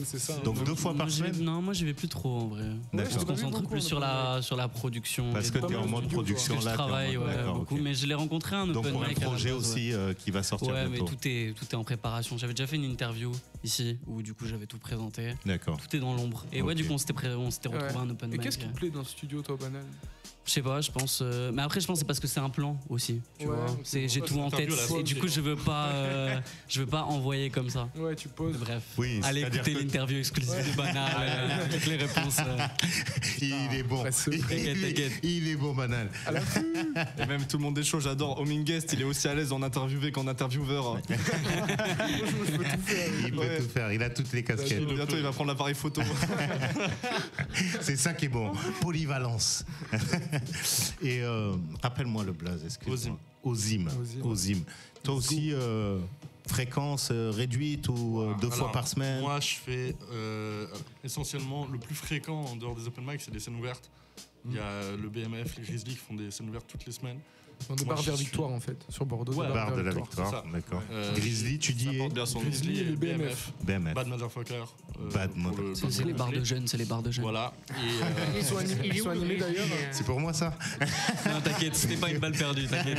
C'est ça. Donc 2 fois par semaine? Non, moi j'y vais plus trop en vrai. Je me concentre plus sur la production. Parce que tu es en mode production là. Je travaille beaucoup, mais je l'ai rencontré un open mic. Donc pour un projet aussi qui va sortir bientôt. Ouais, mais tout est en préparation. J'avais déjà fait une interview ici où du coup j'avais tout présenté. D'accord. Tout est dans l'ombre. Et ouais, du coup on s'était retrouvé un open mic. Et qu'est-ce qui te plaît dans ce studio, toi, Banal? Je sais pas, je pense. Mais après, je pense que c'est parce que c'est un plan aussi. Tu vois, j'ai tout en tête. Et du coup, je veux pas envoyer comme ça. Ouais, tu poses. Bref. Oui, allez écouter l'interview exclusive de Banal. Toutes les réponses. Il est bon. T'inquiète. Il est bon, Banal. Et même tout le monde est chaud. J'adore. Homing Guest, il est aussi à l'aise en interviewé qu'en intervieweur. Il peut tout faire. Il a toutes les casquettes. Bientôt, il va prendre l'appareil photo. C'est ça qui est bon. Polyvalence. Et rappelle-moi le blaze, excuse-moi. Ozim. Toi aussi, fréquence réduite ou 2 fois par semaine? Moi, je fais essentiellement le plus fréquent en dehors des open mic, c'est des scènes ouvertes. Il y a le BMF, les Grizzly qui font des scènes ouvertes toutes les semaines. Dans des bars vers Victoire en fait, sur Bordeaux. Bar de la Victoire, d'accord. Grizzly, tu dis? Grizzly et le BMF. Bad Motherfucker. C'est les bars de jeunes, Voilà. Ils sont animés d'ailleurs. C'est pour moi ça? Non, t'inquiète, c'était pas une balle perdue, t'inquiète.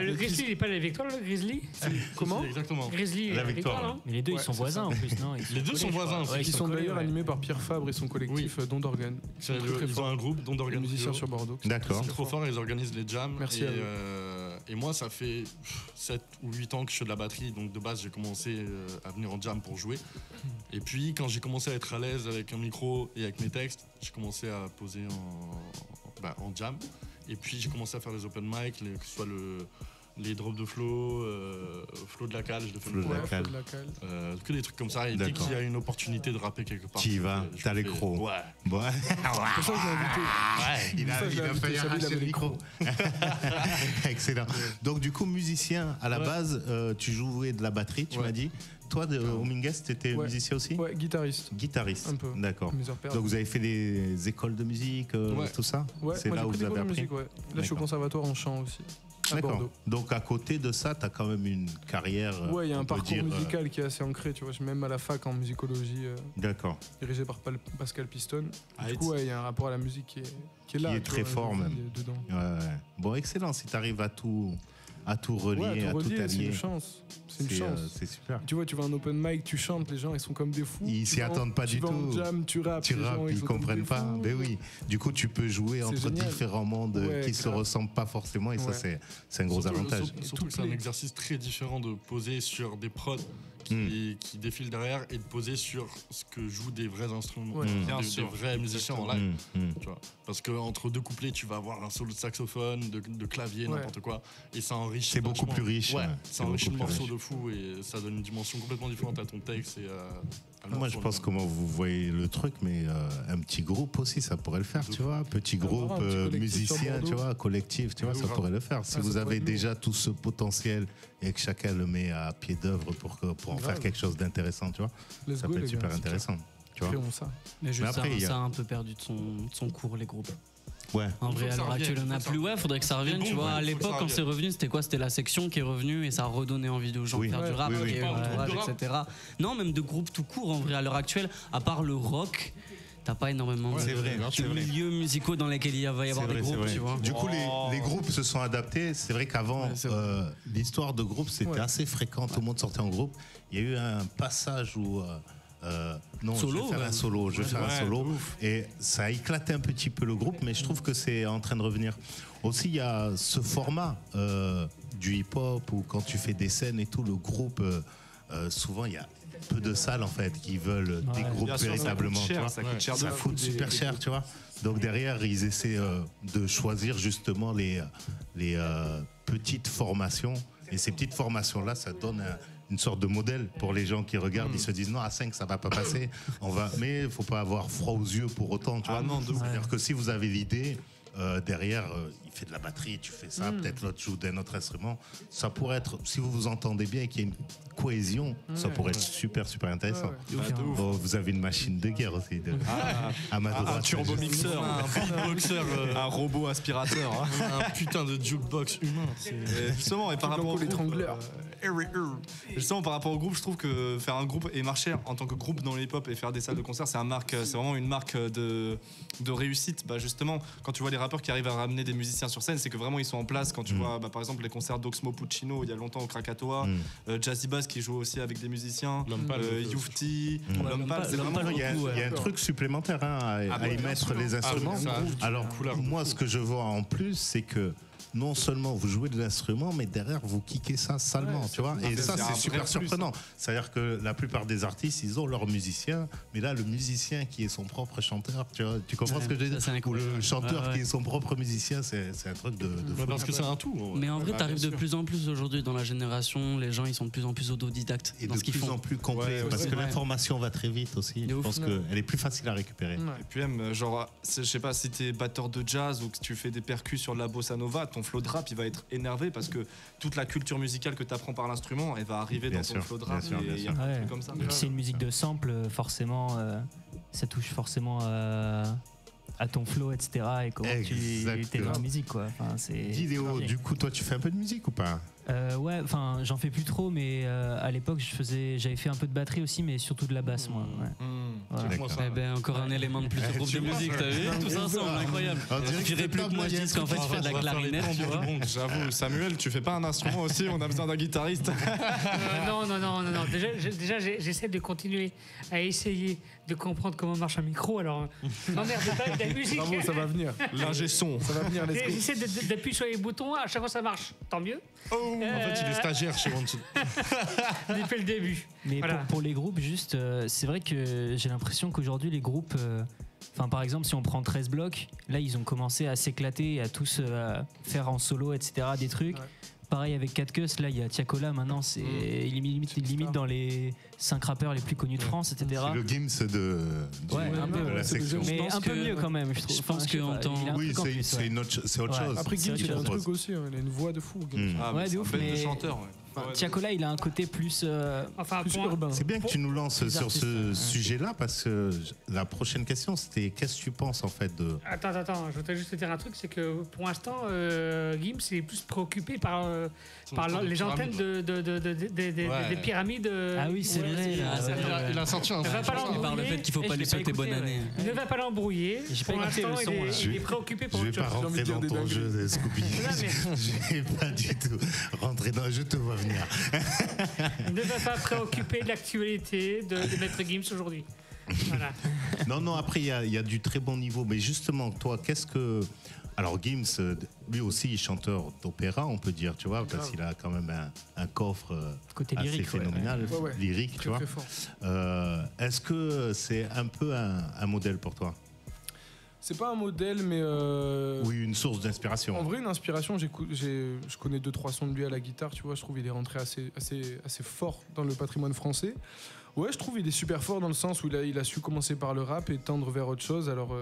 Le Grizzly, il n'est pas la Victoire, le Grizzly? Comment? Exactement. Grizzly, la Victoire, non? Mais les deux, ils sont voisins en plus, non? Les deux sont voisins. Ils sont d'ailleurs animés par Pierre Fabre et son collectif Don d'Organe. Ils ont un groupe, Don d'Organe. Musiciens sur Bordeaux. D'accord. Ils sont trop forts, ils organisent les jams. Merci. Et moi, ça fait 7 ou 8 ans que je fais de la batterie. Donc de base, j'ai commencé à venir en jam pour jouer. Et puis, quand j'ai commencé à être à l'aise avec un micro et avec mes textes, j'ai commencé à poser en jam. Et puis, j'ai commencé à faire les open mic, que ce soit les drops de flow, flow de la cale, je le fais que des trucs comme ça. Et dès qu'il y a une opportunité de rapper quelque part, tu y vas, t'as les crocs. Ouais. C'est pour ça que j'ai invité. Il a failli arracher le micro. Excellent. Donc du coup, musicien à la base, tu jouais de la batterie, tu m'as dit. Toi, Homing Guest, t'étais musicien aussi? Ouais, guitariste. Un peu. D'accord. Donc vous avez fait des écoles de musique, tout ça? Ouais, c'est là où vous avez appris. Là, je suis au conservatoire en chant aussi. D'accord. Donc à côté de ça, tu as quand même une carrière. Ouais, il y a un parcours musical qui est assez ancré, tu vois. Je suis même à la fac en musicologie. D'accord. Dirigé par Pascal Piston. Du coup, il y a un rapport à la musique qui est là. Qui est très fort même. Dedans. Ouais. Bon, excellent. Si tu arrives à tout relier, à tout allier. C'est une chance. C'est super. Tu vois, tu vas à un open mic, tu chantes, les gens ils sont comme des fous. Ils s'y attendent pas du tout. Tu vas en jam, tu rappes, ils comprennent pas. Ben oui. Du coup, tu peux jouer entre différents mondes qui se ressemblent pas forcément et ça c'est un gros avantage. Surtout que c'est un exercice très différent de poser sur des prods qui défilent derrière et de poser sur ce que jouent des vrais instruments, des vrais musiciens en live. Tu vois. Parce qu'entre 2 couplets, tu vas avoir un solo de saxophone, de clavier, n'importe quoi, et ça enrichit. C'est beaucoup plus riche. Ouais, ça enrichit le morceau de fou et ça donne une dimension complètement différente à ton texte et moi, je pense comment vous voyez le truc, mais un petit groupe aussi, ça pourrait le faire, tu vois. Petit groupe musicien, tu vois, collectif, tu vois, ça pourrait le faire. Si vous avez déjà tout ce potentiel et que chacun le met à pied d'œuvre pour en faire quelque chose d'intéressant, tu vois, ça peut être super intéressant. Tu vois. Mais après, ça a un peu perdu de son cours, les groupes. Ouais. En vrai, à l'heure actuelle, on n'a plus. Ouais, faudrait que ça revienne. Tu vois, à l'époque, quand c'est revenu, c'était quoi? C'était la section qui est revenue et ça a redonné envie aux gens de faire du rap, etc. Non, même de groupes tout court. En vrai, à l'heure actuelle, à part le rock, t'as pas énormément de milieux musicaux dans lesquels il va y avoir des groupes. Tu vois. Du coup, les groupes se sont adaptés. C'est vrai qu'avant, l'histoire de groupe, c'était assez fréquent. Tout le monde sortait en groupe. Il y a eu un passage où non, solo, je vais faire un solo. Je vais faire un solo. Et ça a éclaté un petit peu le groupe, mais je trouve que c'est en train de revenir. Aussi, il y a ce format du hip-hop où quand tu fais des scènes et tout, le groupe, souvent, il y a peu de salles en fait qui veulent des groupes véritablement. Ça coûte cher, ça coûte super cher, tu vois. Donc derrière, ils essaient de choisir justement les petites formations. Et ces petites formations-là, ça donne une sorte de modèle pour les gens qui regardent. Ils se disent non, à 5, ça va pas passer. Mais il ne faut pas avoir froid aux yeux pour autant. Tu vois. C'est-à-dire que si vous avez l'idée, derrière, il fait de la batterie, tu fais ça, peut-être l'autre joue d'un autre instrument. Ça pourrait être, si vous vous entendez bien et qu'il y a une cohésion, ça pourrait être super, super intéressant. Bon, vous avez une machine de guerre aussi. Un turbo-mixeur, un beatboxer, un robot aspirateur. Un putain de jukebox humain. Justement, et par rapport justement, par rapport au groupe, je trouve que faire un groupe et marcher en tant que groupe dans le hip-hop et faire des salles de concert, c'est vraiment une marque de réussite. Justement, quand tu vois les rappeurs qui arrivent à ramener des musiciens sur scène, c'est que vraiment ils sont en place. Quand tu vois par exemple les concerts d'Oxmo Puccino il y a longtemps au Krakatoa, Jazzy Bass qui joue aussi avec des musiciens, Youfti, Lompal, c'est vraiment il y a un truc supplémentaire à y mettre les instruments. Alors moi ce que je vois en plus, c'est que non seulement vous jouez de l'instrument, mais derrière vous kickez ça salement, tu vois. Et ça, c'est super surprenant. C'est-à-dire que la plupart des artistes, ils ont leur musicien, mais là, le musicien qui est son propre chanteur, tu vois, tu comprends ce que je veux dire? Ou le chanteur qui est son propre musicien, c'est un truc de fou. Parce que c'est un tout. Mais en vrai, t'arrives de plus en plus aujourd'hui dans la génération, les gens, ils sont de plus en plus autodidactes. Et dans ce qu'ils font. De plus en plus complet, parce que l'information va très vite aussi. Je pense qu'elle est plus facile à récupérer. Et puis même, genre, je sais pas si t'es batteur de jazz ou que tu fais des percus sur de la bossa nova, ton flow de rap, il va être énervé parce que toute la culture musicale que tu apprends par l'instrument, elle va arriver dans ton flow de rap. Et comme ça. C'est une musique de sample, forcément, ça touche forcément à ton flow, etc. Et comment tu es dans la musique, quoi. Enfin, Léo, du coup, toi, tu fais un peu de musique ou pas? Ouais, enfin, j'en fais plus trop, mais à l'époque, j'avais fait un peu de batterie aussi, mais surtout de la basse, moi. Encore un élément de plus de groupe de musique, t'as vu? Tout ça ensemble, incroyable. Il suffirait plus que moi je dise qu'en fait, tu fais de la clarinette, tu vois. J'avoue, Samuel, tu fais pas un instrument aussi? On a besoin d'un guitariste. Non. Déjà, j'essaie de continuer à essayer de comprendre comment marche un micro. Alors, non, merde, c'est pas de la musique. Bravo, ça va venir. L'ingé son. Ça va venir. J'essaie d'appuyer sur les boutons. À chaque fois, ça marche. Tant mieux. En fait, il est stagiaire chez One. Depuis le début. Mais voilà. pour les groupes, juste, c'est vrai que j'ai l'impression qu'aujourd'hui, les groupes. Enfin, par exemple, si on prend 13 blocs, là, ils ont commencé à s'éclater, à tous faire en solo, etc., des trucs. Ouais. Pareil avec 4 Cuss, là, il y a Tiakola, maintenant, c'est limite dans les 5 rappeurs les plus connus de France, etc. C'est le Gims de la section. Mais un peu mieux quand même, je trouve. Je pense qu'en temps. Oui, c'est autre chose. Après, Gims, il a un truc aussi, il a une voix de fou. Ouais, de ouf. De chanteur, Tiakola, il a un côté plus urbain. C'est bien que tu nous lances sur ce sujet-là, parce que la prochaine question, c'était qu'est-ce que tu penses en fait de. Attends, je voudrais juste te dire un truc, c'est que pour l'instant, Gims est plus préoccupé par les antennes des pyramides. Ah oui, c'est vrai. Il a sorti un son par le fait qu'il faut pas lui souhaiter bonne année. Il ne va pas l'embrouiller. Pour l'instant, il est préoccupé pour autre chose. Je vais pas rentrer dans ton jeu, Scooby. Je vais pas du tout rentrer dans. Je te vois venir. Il ne va pas préoccuper de l'actualité de Maître Gims aujourd'hui. Voilà. Non, après, il y a du très bon niveau. Mais justement, toi, qu'est-ce que. Alors, Gims, lui aussi, chanteur d'opéra, on peut dire, tu vois, parce qu'il a quand même un coffre assez phénoménal, lyrique, tu vois. Est-ce que c'est un peu un modèle pour toi? C'est pas un modèle, mais. Oui, une source d'inspiration. En vrai, une inspiration, je connais 2-3 sons de lui à la guitare, tu vois, je trouve qu'il est rentré assez fort dans le patrimoine français. Ouais, je trouve qu'il est super fort dans le sens où il a su commencer par le rap et tendre vers autre chose. Alors,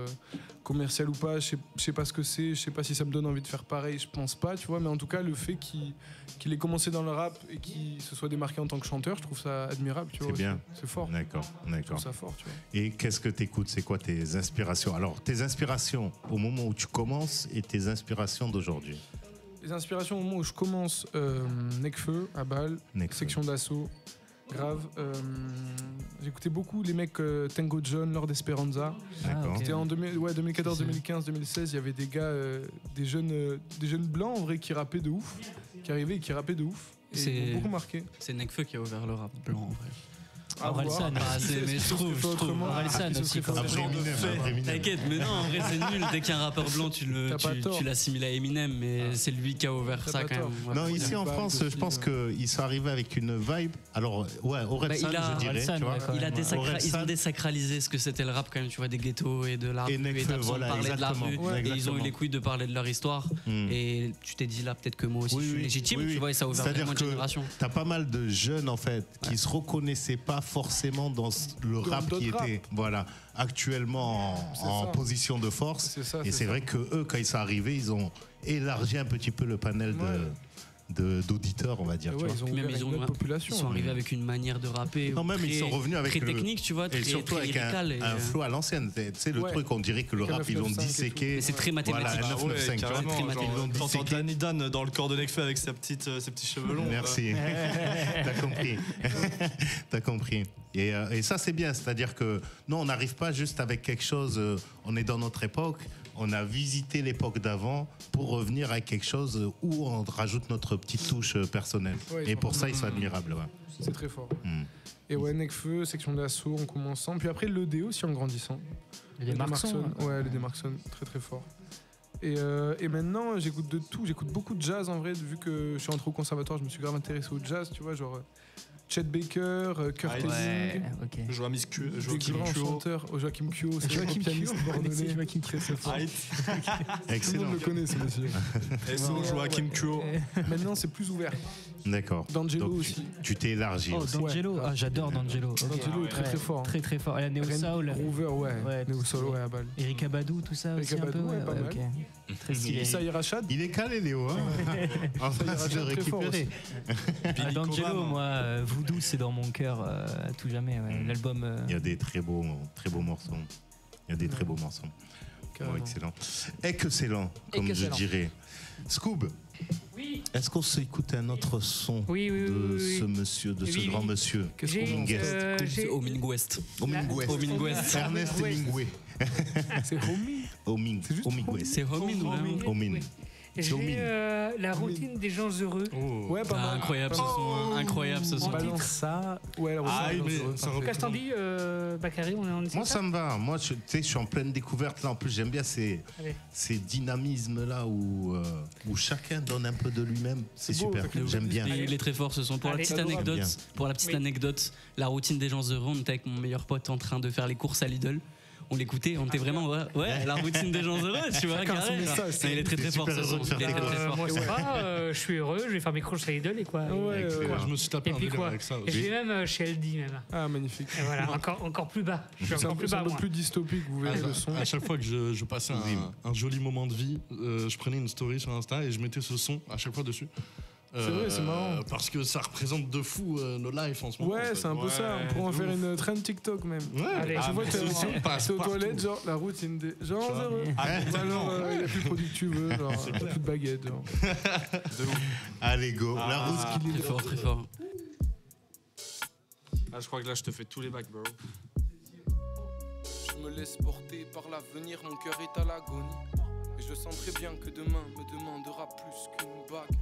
commercial ou pas, je sais pas ce que c'est, je sais pas si ça me donne envie de faire pareil, je pense pas, tu vois, mais en tout cas, le fait qu'il ait commencé dans le rap et qu'il se soit démarqué en tant que chanteur, je trouve ça admirable, tu vois. C'est bien. C'est fort. D'accord. Je trouve ça fort, tu vois. Et qu'est-ce que t'écoutes? C'est quoi tes inspirations? Alors, tes inspirations au moment où tu commences et tes inspirations d'aujourd'hui? Les inspirations au moment où je commence, Nekfeu, à Bâle, Section d'Assaut. Grave. J'écoutais beaucoup les mecs Tango John, Lord Esperanza. D'accord. C'était en 2014, 2015, 2016. Il y avait des gars, des jeunes blancs en vrai qui rappaient de ouf, qui arrivaient et qui rappaient de ouf. Et ils m'ont beaucoup marqué. C'est Nekfeu qui a ouvert le rap blanc en vrai. Orelsan, mais je trouve. Orelsan aussi. T'inquiète, mais non, en vrai, c'est nul. Dès qu'il y a un rappeur blanc, tu l'assimiles à Eminem, mais c'est lui qui a ouvert ça quand même. Non, ici en France, je pense qu'ils sont arrivés avec une vibe. Alors, ouais, Orelsan, je dirais. Ils ont désacralisé ce que c'était le rap quand même, tu vois, des ghettos et de la rue, et d'absence de parler de la rue. Et ils ont eu les couilles de parler de leur histoire. Et tu t'es dit là, peut-être que moi aussi je suis légitime, tu vois, et ça a ouvert vraiment une génération. T'as pas mal de jeunes en fait qui se reconnaissaient pas forcément dans le rap qui était actuellement en position de force. Et c'est vrai que eux, quand ils sont arrivés, ils ont élargi un petit peu le panel d'auditeurs, on va dire. Ils sont arrivés avec une manière de rapper ils sont revenus avec très technique, tu vois, et surtout avec un flow à l'ancienne. C'est le truc, on dirait que le rap, ils l'ont disséqué. Mais c'est très mathématique. T'entends Danny Dan dans le corps de Nekfeu avec ses petits cheveux longs. Merci. T'as compris. Et ça, c'est bien. C'est-à-dire que nous, on n'arrive pas juste avec quelque chose, on est dans notre époque. On a visité l'époque d'avant pour revenir à quelque chose où on rajoute notre petite touche personnelle. Et pour ça, ils sont admirables. C'est très fort. Et Nekfeu, Section d'Assaut en commençant. Puis après, le D aussi en grandissant. Les Markson. Ouais, les Markson, très très fort. Et maintenant, j'écoute de tout. J'écoute beaucoup de jazz en vrai. Vu que je suis rentré au conservatoire, je me suis grave intéressé au jazz, tu vois, genre Chet Baker, Kurt Elling, Joachim Kyo, c'est Joachim Kyo, c'est Joachim très fort. Excellent. Tout le monde le connaît ce monsieur. Joachim Kyo. Maintenant c'est plus ouvert. D'accord. D'Angelo aussi. Tu t'es élargi. D'Angelo, j'adore D'Angelo. D'Angelo est très très fort. Très très fort. Et la Neo Soul. Groover, Neo Soul, à balle. Eric Abadou, tout ça aussi un peu. Pas mal. Très stylé. Issa Rachad. Il est calé, Léo. En face de récupérer. D'Angelo, moi, Voodoo, c'est dans mon cœur à tout jamais. L'album. Il y a des très beaux morceaux. Excellent. Excellent, comme je dirais. Scoob. Oui. Est-ce qu'on s'écoute un autre son de ce monsieur, de ce grand monsieur? Omingwest. Ernest Hemingway. C'est Homing. C'est Homing. J'ai la routine des gens heureux. Ouais, pas mal. Incroyable ce son. Balance ça. Ouais, la routine. Qu'est-ce que t'en dis, Bakary? Moi, ça me va. Moi, je suis en pleine découverte là. En plus, j'aime bien ces dynamismes là où chacun donne un peu de lui-même. C'est super. J'aime bien. Il est très fort ce son. Pour la petite anecdote, la routine des gens heureux, on était avec mon meilleur pote en train de faire les courses à Lidl. On l'écoutait, on était vraiment la routine des gens heureux, tu vois, carré. Il est très très fort ce son. Moi ça va, je suis heureux, je vais faire mes courses à Lidl et quoi. Je me suis tapé un délire avec ça aussi. Et je vais même chez Aldi même. Ah magnifique. Et voilà, encore plus bas. Je suis encore plus bas. C'est plus dystopique, vous verrez le son. À chaque fois que je passais un joli moment de vie, je prenais une story sur Insta et je mettais ce son à chaque fois dessus. C'est vrai, c'est marrant. Parce que ça représente de fou nos lives en ce moment. Ouais, c'est un peu ça. On pourrait en faire une trend TikTok même. Allez, je vois que c'est aux toilettes, genre la routine des gens heureux. Alors, il n'y a plus de produit que tu veux, genre, il n'y a plus de baguette. Genre. Allez, go. La route qui est fort, très fort. Je crois que là, je te fais tous les bacs, bro. Je me laisse porter par l'avenir, mon cœur est à l'agonie. Et je sens très bien que demain me demandera plus qu'une bague.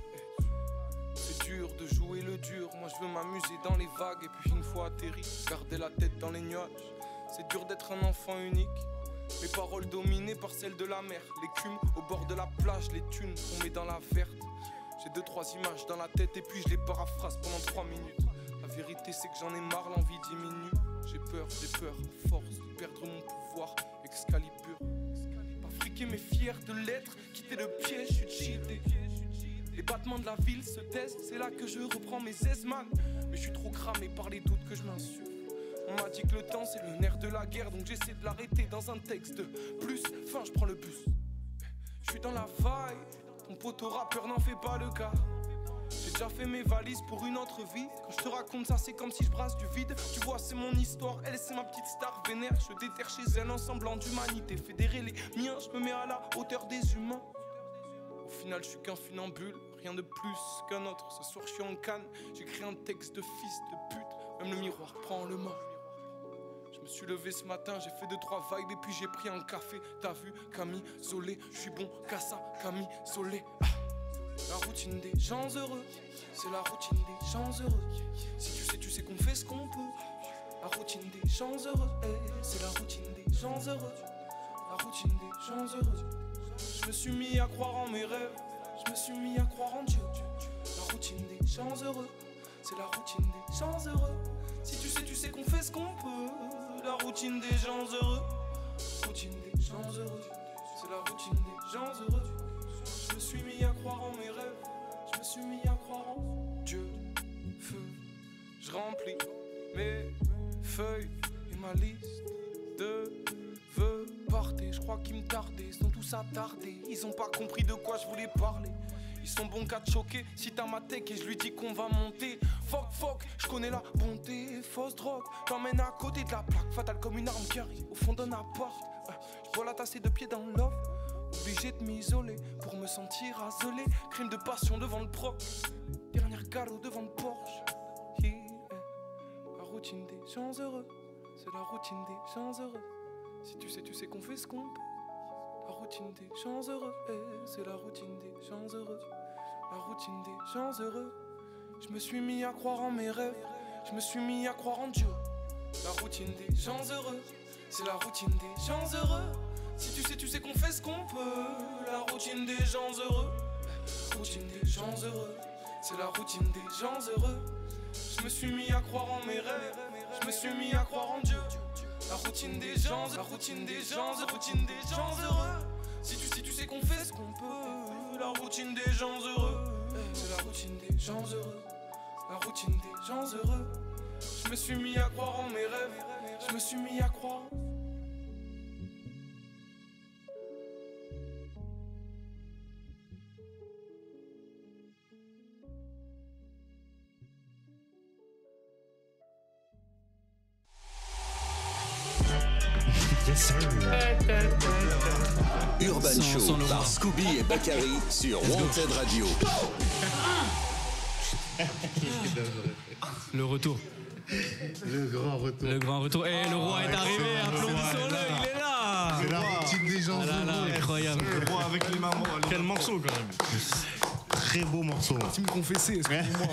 C'est dur de jouer le dur, moi je veux m'amuser dans les vagues. Et puis une fois atterri, garder la tête dans les nuages. C'est dur d'être un enfant unique, mes paroles dominées par celles de la mer. L'écume au bord de la plage, les thunes qu'on met dans la verte. J'ai 2-3 images dans la tête et puis je les paraphrase pendant 3 minutes. La vérité c'est que j'en ai marre, l'envie diminue. J'ai peur, à force de perdre mon pouvoir. Excalibur, pas friqué mais fier de l'être. Quitter le piège, je suis cheaté. Les battements de la ville se taisent, c'est là que je reprends mes aises, man. Mais je suis trop cramé par les doutes que je m'insuffle. On m'a dit que le temps c'est le nerf de la guerre, donc j'essaie de l'arrêter dans un texte de plus. Enfin, je prends le bus. Je suis dans la vaille, ton poteau rappeur n'en fait pas le cas. J'ai déjà fait mes valises pour une autre vie. Quand je te raconte ça, c'est comme si je brasse du vide. Tu vois, c'est mon histoire, elle c'est ma petite star vénère. Je déterre chez elle un semblant d'humanité. Fédérer les miens, je me mets à la hauteur des humains. Au final, je suis qu'un funambule, rien de plus qu'un autre. Ce soir, je suis en canne, j'écris un texte de fils de pute. Même le miroir prend le mort. Je me suis levé ce matin, j'ai fait 2-3 vibes et puis j'ai pris un café. T'as vu, Camille Solé, je suis bon qu'à ça, Camille Solé. La routine des gens heureux, c'est la routine des gens heureux. Si tu sais qu'on fait ce qu'on peut. La routine des gens heureux, c'est la routine des gens heureux. La routine des gens heureux. Je me suis mis à croire en mes rêves, je me suis mis à croire en Dieu. La routine des gens heureux, c'est la routine des gens heureux. Si tu sais qu'on fait ce qu'on peut. La routine des gens heureux, routine des gens heureux. C'est la routine des gens heureux. Je me suis mis à croire en mes rêves, je me suis mis à croire en Dieu, feu. Je remplis mes feuilles et ma liste de vœux partés. Je crois qu'ils me tardaient, ils sont tous attardés. Ils ont pas compris de quoi je voulais parler. Ils sont bons qu'à te choquer si t'as ma tech et je lui dis qu'on va monter. Fuck, je connais la bonté, fausse drogue. T'emmène à côté de la plaque, fatale comme une arme qui arrive au fond d'un appart. Je dois la tasser de pied dans l'off. Obligé de m'isoler pour me sentir isolé. Crime de passion devant le proc. Dernière galop devant le Porsche. Yeah. La routine des gens heureux, c'est la routine des gens heureux. Si tu sais qu'on fait ce qu'on peut. La routine des gens heureux, c'est la routine des gens heureux. La routine des gens heureux. Je me suis mis à croire en mes rêves, je me suis mis à croire en Dieu. La routine des gens heureux, c'est la routine des gens heureux. Si tu sais qu'on fait ce qu'on peut. La routine des gens heureux, routine des gens heureux. C'est la routine des gens heureux. Je me suis mis à croire en mes rêves, je me suis mis à croire en Dieu. La routine des gens, la routine des gens, la routine des gens heureux. Si tu sais qu'on fait ce qu'on peut. La routine des gens heureux, c'est la routine des gens heureux. La routine des gens heureux. Je me suis mis à croire en mes rêves, je me suis mis à croire. Urban Show par Scooby et Bakary sur Wanted Radio. Le retour. Le grand retour. Le grand retour. Et le roi est arrivé, applaudissons-le, il est là. C'est la routine des gens heureux. Incroyable. Le roi avec les mamans. Quel morceau quand même. Très beau morceau. Tu me confessais, excuse-moi.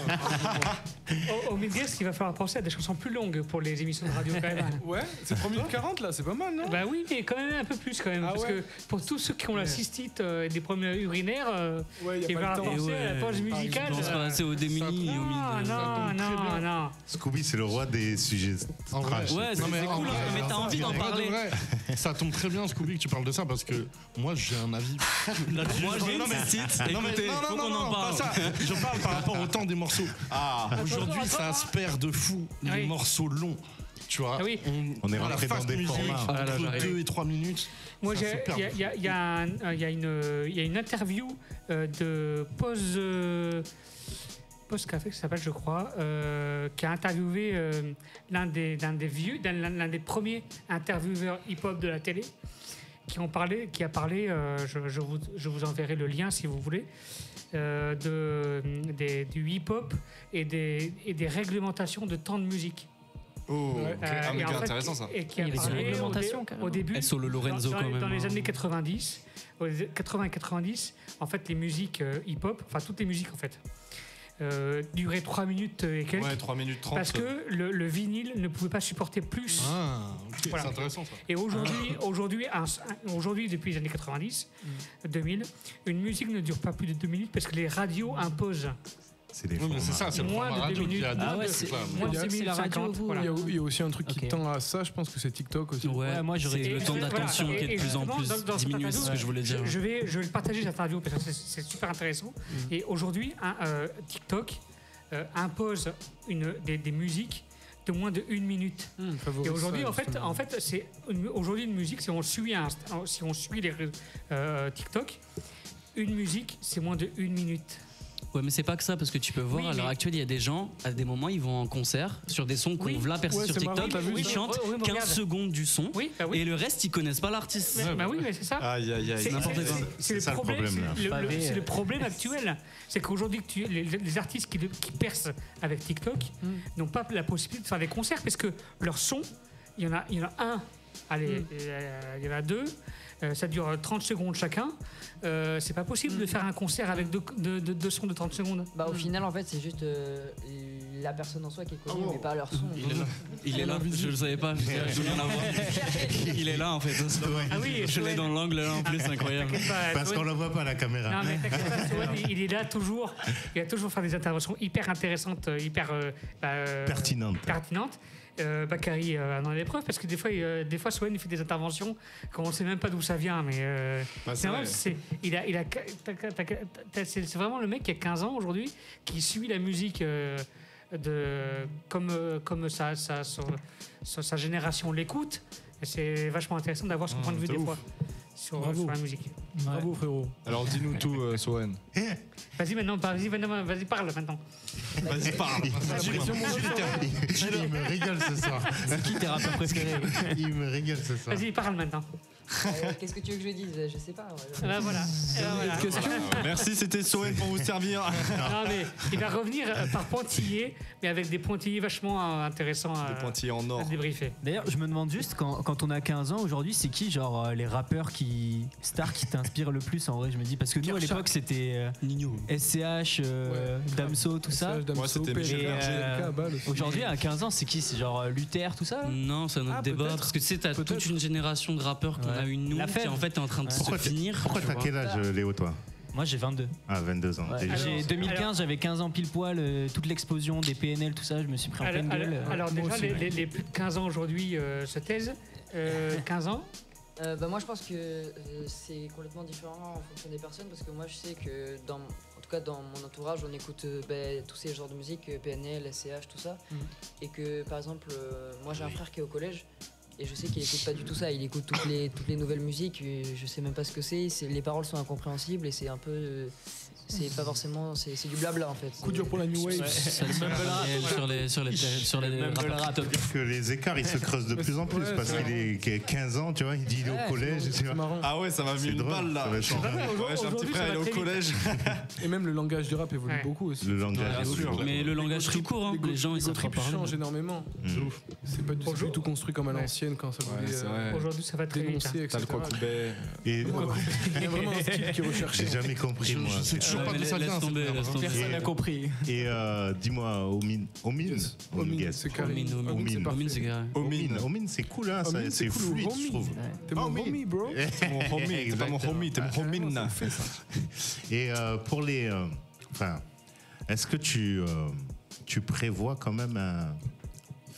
Au milieu, il va falloir penser à des chansons plus longues pour les émissions de radio quand même. Ouais, c'est 3 minutes 40 là, c'est pas mal, non? Bah oui, mais quand même un peu plus quand même. Parce que pour tous ceux qui ont la cystite et des problèmes urinaires, il va falloir penser à la pause musicale. Je pense pas assez aux démunis. Non. Scooby, c'est le roi des sujets trash. Ouais, c'est cool, mais t'as envie d'en parler. Ça tombe très bien, Scooby, que tu parles de ça parce que moi j'ai un avis. Moi j'ai une cystite. Écoutez, faut qu'on en parle. Je parle par rapport au temps des morceaux. Aujourd'hui, ça se perd de fou les morceaux longs. Tu vois, on est rentré dans des formats entre 2 et 3 minutes. Moi, il y a une interview de Post Café, qui s'appelle, je crois, qui a interviewé l'un des premiers intervieweurs hip-hop de la télé, qui a parlé, je vous enverrai le lien si vous voulez, du hip-hop et des réglementations de temps de musique. Oh, intéressant ça. Et qui a parlé au début, dans les années 90, 80 et 90, en fait, les musiques hip-hop, enfin toutes les musiques en fait, duraient 3 minutes et quelques. Ouais, 3 minutes 30. Parce que le vinyle ne pouvait pas supporter plus. Ah, ok, voilà. C'est intéressant ça. Et aujourd'hui, depuis les années 90, 2000, une musique ne dure pas plus de 2 minutes parce que les radios imposent. C'est des c'est le moins format de 2 radio minutes. Moins de 2 minutes 50. Il y a aussi un truc qui tend à ça, je pense que c'est TikTok aussi. Ouais, moi j'aurais le temps d'attention qui est de plus en plus diminué, c'est ce que je voulais dire. Je vais le partager cette interview parce que c'est super intéressant. Et aujourd'hui, TikTok impose des musiques de moins de 1 minute. Et aujourd'hui, en fait, c'est aujourd'hui une musique, si on suit les TikTok, une musique, c'est moins de 1 minute. Ouais, mais c'est pas que ça, parce que tu peux voir, à l'heure actuelle, il y a des gens, à des moments, ils vont en concert sur des sons qu'on v'là percer sur TikTok, ils chantent 15 secondes du son, et le reste, ils connaissent pas l'artiste. Bah oui, mais c'est ça. C'est n'importe quoi. C'est ça le problème là. C'est le problème actuel. C'est qu'aujourd'hui, les artistes qui percent avec TikTok n'ont pas la possibilité de faire des concerts, parce que leur son, il y en a un. Allez, il y en a 2. Ça dure 30 secondes chacun. C'est pas possible de faire un concert avec deux sons de 30 secondes. Bah, au final, en fait, c'est juste la personne en soi qui est connue, mais pas leur son. Il est là, je le savais pas. Il est là en fait. Ah oui, je l'ai dans l'angle là en plus, incroyable. Parce qu'on le voit pas à la caméra. Non mais t'inquiète pas, Sowen, il est là toujours. Il va toujours faire des interventions hyper intéressantes, hyper pertinentes. Bakary en a des preuves parce que des fois Sowen il fait des interventions qu'on ne sait même pas d'où ça vient, mais c'est vraiment le mec qui a 15 ans aujourd'hui qui suit la musique comme sa génération l'écoute, et c'est vachement intéressant d'avoir son point de vue des fois sur la musique. Bravo frérot. Alors dis-nous tout, Sowen. Vas-y parle maintenant. Vas-y parle. Il me régale ce soir. C'est qui tes rappeurs préférés? Il me régale ce soir. Vas-y parle maintenant. Qu'est-ce que tu veux que je dise? Je sais pas. Voilà. Merci, c'était Sowen pour vous servir. Non mais il va revenir par pointillés, mais avec des pointillés vachement intéressants des pointillés en or à débriefer. D'ailleurs, je me demande juste, quand on a 15 ans aujourd'hui, c'est qui genre les rappeurs stars qui t'inspirent le plus en vrai? Je me dis, parce que nous à l'époque c'était Nino, SCH, Damso, tout ça. Moi c'était aujourd'hui à 15 ans, c'est qui? C'est genre Luther, tout ça? Non, c'est un autre débat, parce que tu sais, t'as toute une génération de rappeurs qu'on a eu nous, qui en fait est en train de se finir. Pourquoi t'as quel âge, Léo, toi? Moi j'ai 22. Ah, 22 ans. Ouais. J'ai 2015, j'avais 15 ans pile poil, toute l'explosion des PNL, tout ça, je me suis pris en pleine gueule. Alors déjà, les plus de 15 ans aujourd'hui se taisent. 15 ans moi je pense que c'est complètement différent en fonction des personnes, parce que moi je sais que en tout cas dans mon entourage on écoute tous ces genres de musique, PNL, SCH, tout ça, et que par exemple moi j'ai un frère qui est au collège et je sais qu'il écoute pas du tout ça, il écoute toutes les nouvelles musiques, et je sais même pas ce que c'est, les paroles sont incompréhensibles et c'est un peu c'est pas forcément, c'est du blabla en fait. Coup dur pour la new wave. C'est le sur les rappeurs. Que les écarts ils se creusent de plus en plus, parce qu'il est 15 ans, tu vois, il dit il est au collège. Ah ouais, ça m'a mis une balle là. J'ai un petit frère, il est au collège. Et même le langage du rap évolue beaucoup aussi. Le langage, mais le langage tout court, les gens ils savent pas parler. Change énormément. C'est pas du tout construit comme à l'ancienne quand ça voulait. Aujourd'hui ça va très vite. T'as le Kwakubé. Il y a vraiment un style qui est recherché. J'ai jamais compris moi. Pas tout ça vient, personne n'a compris. Et dis-moi, Omine, c'est carré. Omine, c'est cool, hein, c'est fluide, je trouve. T'es mon homie, bro. T'es mon homie, t'es pas mon homie, t'es mon homine. Et pour les, est-ce que tu prévois quand même